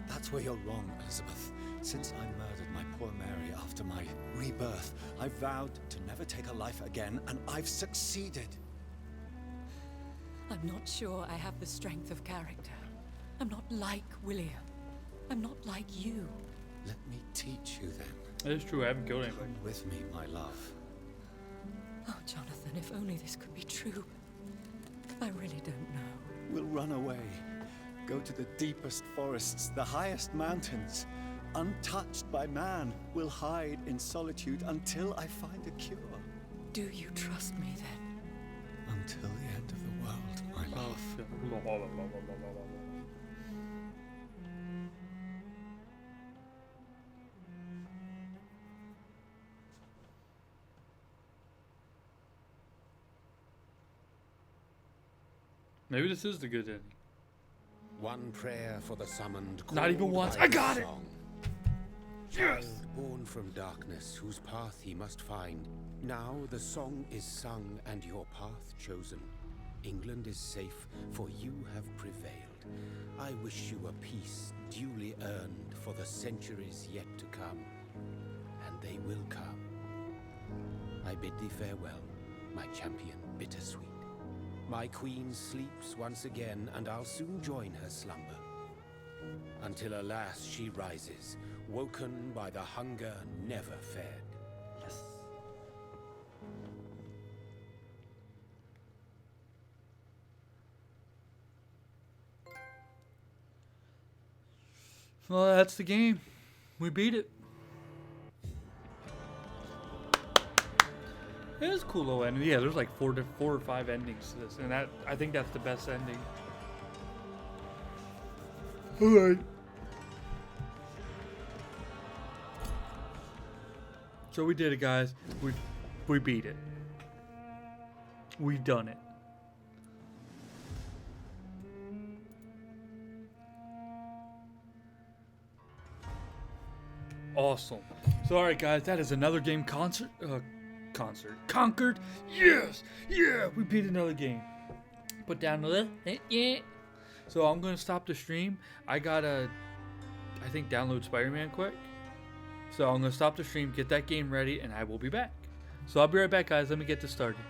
That's where you're wrong, Elizabeth. Since I murdered my poor Mary after my rebirth, I vowed to never take a life again, and I've succeeded. I'm not sure I have the strength of character. I'm not like William. I'm not like you. Let me teach you then. That is true, I haven't killed anybody. Come with me, my love. Oh, Jonathan, if only this could be true. I really don't know. We'll run away. Go to the deepest forests, the highest mountains. Untouched by man, we'll hide in solitude until I find a cure. Do you trust me then? Until the end of the world, my love. Maybe this is the good ending. One prayer for the summoned. Not even called once. by I got the it! song. Yes! Child born from darkness, whose path he must find. Now the song is sung and your path chosen. England is safe, for you have prevailed. I wish you a peace duly earned for the centuries yet to come. And they will come. I bid thee farewell, my champion bittersweet. My queen sleeps once again, and I'll soon join her slumber. Until alas she rises, woken by the hunger never fed. Yes. Well, that's the game. We beat it. It is a cool little ending. Yeah, there's like four or five endings to this, and I think that's the best ending. Alright. So we did it, guys. We beat it. We've done it. awesome. So alright guys, that is another game conquered. Yes, yeah, we beat another game. Put down the list. Yeah. So I'm gonna stop the stream. I gotta, I think, download Spider-Man quick. So I'm gonna stop the stream, get that game ready, and I will be back. So I'll be right back, guys. Let me get this started.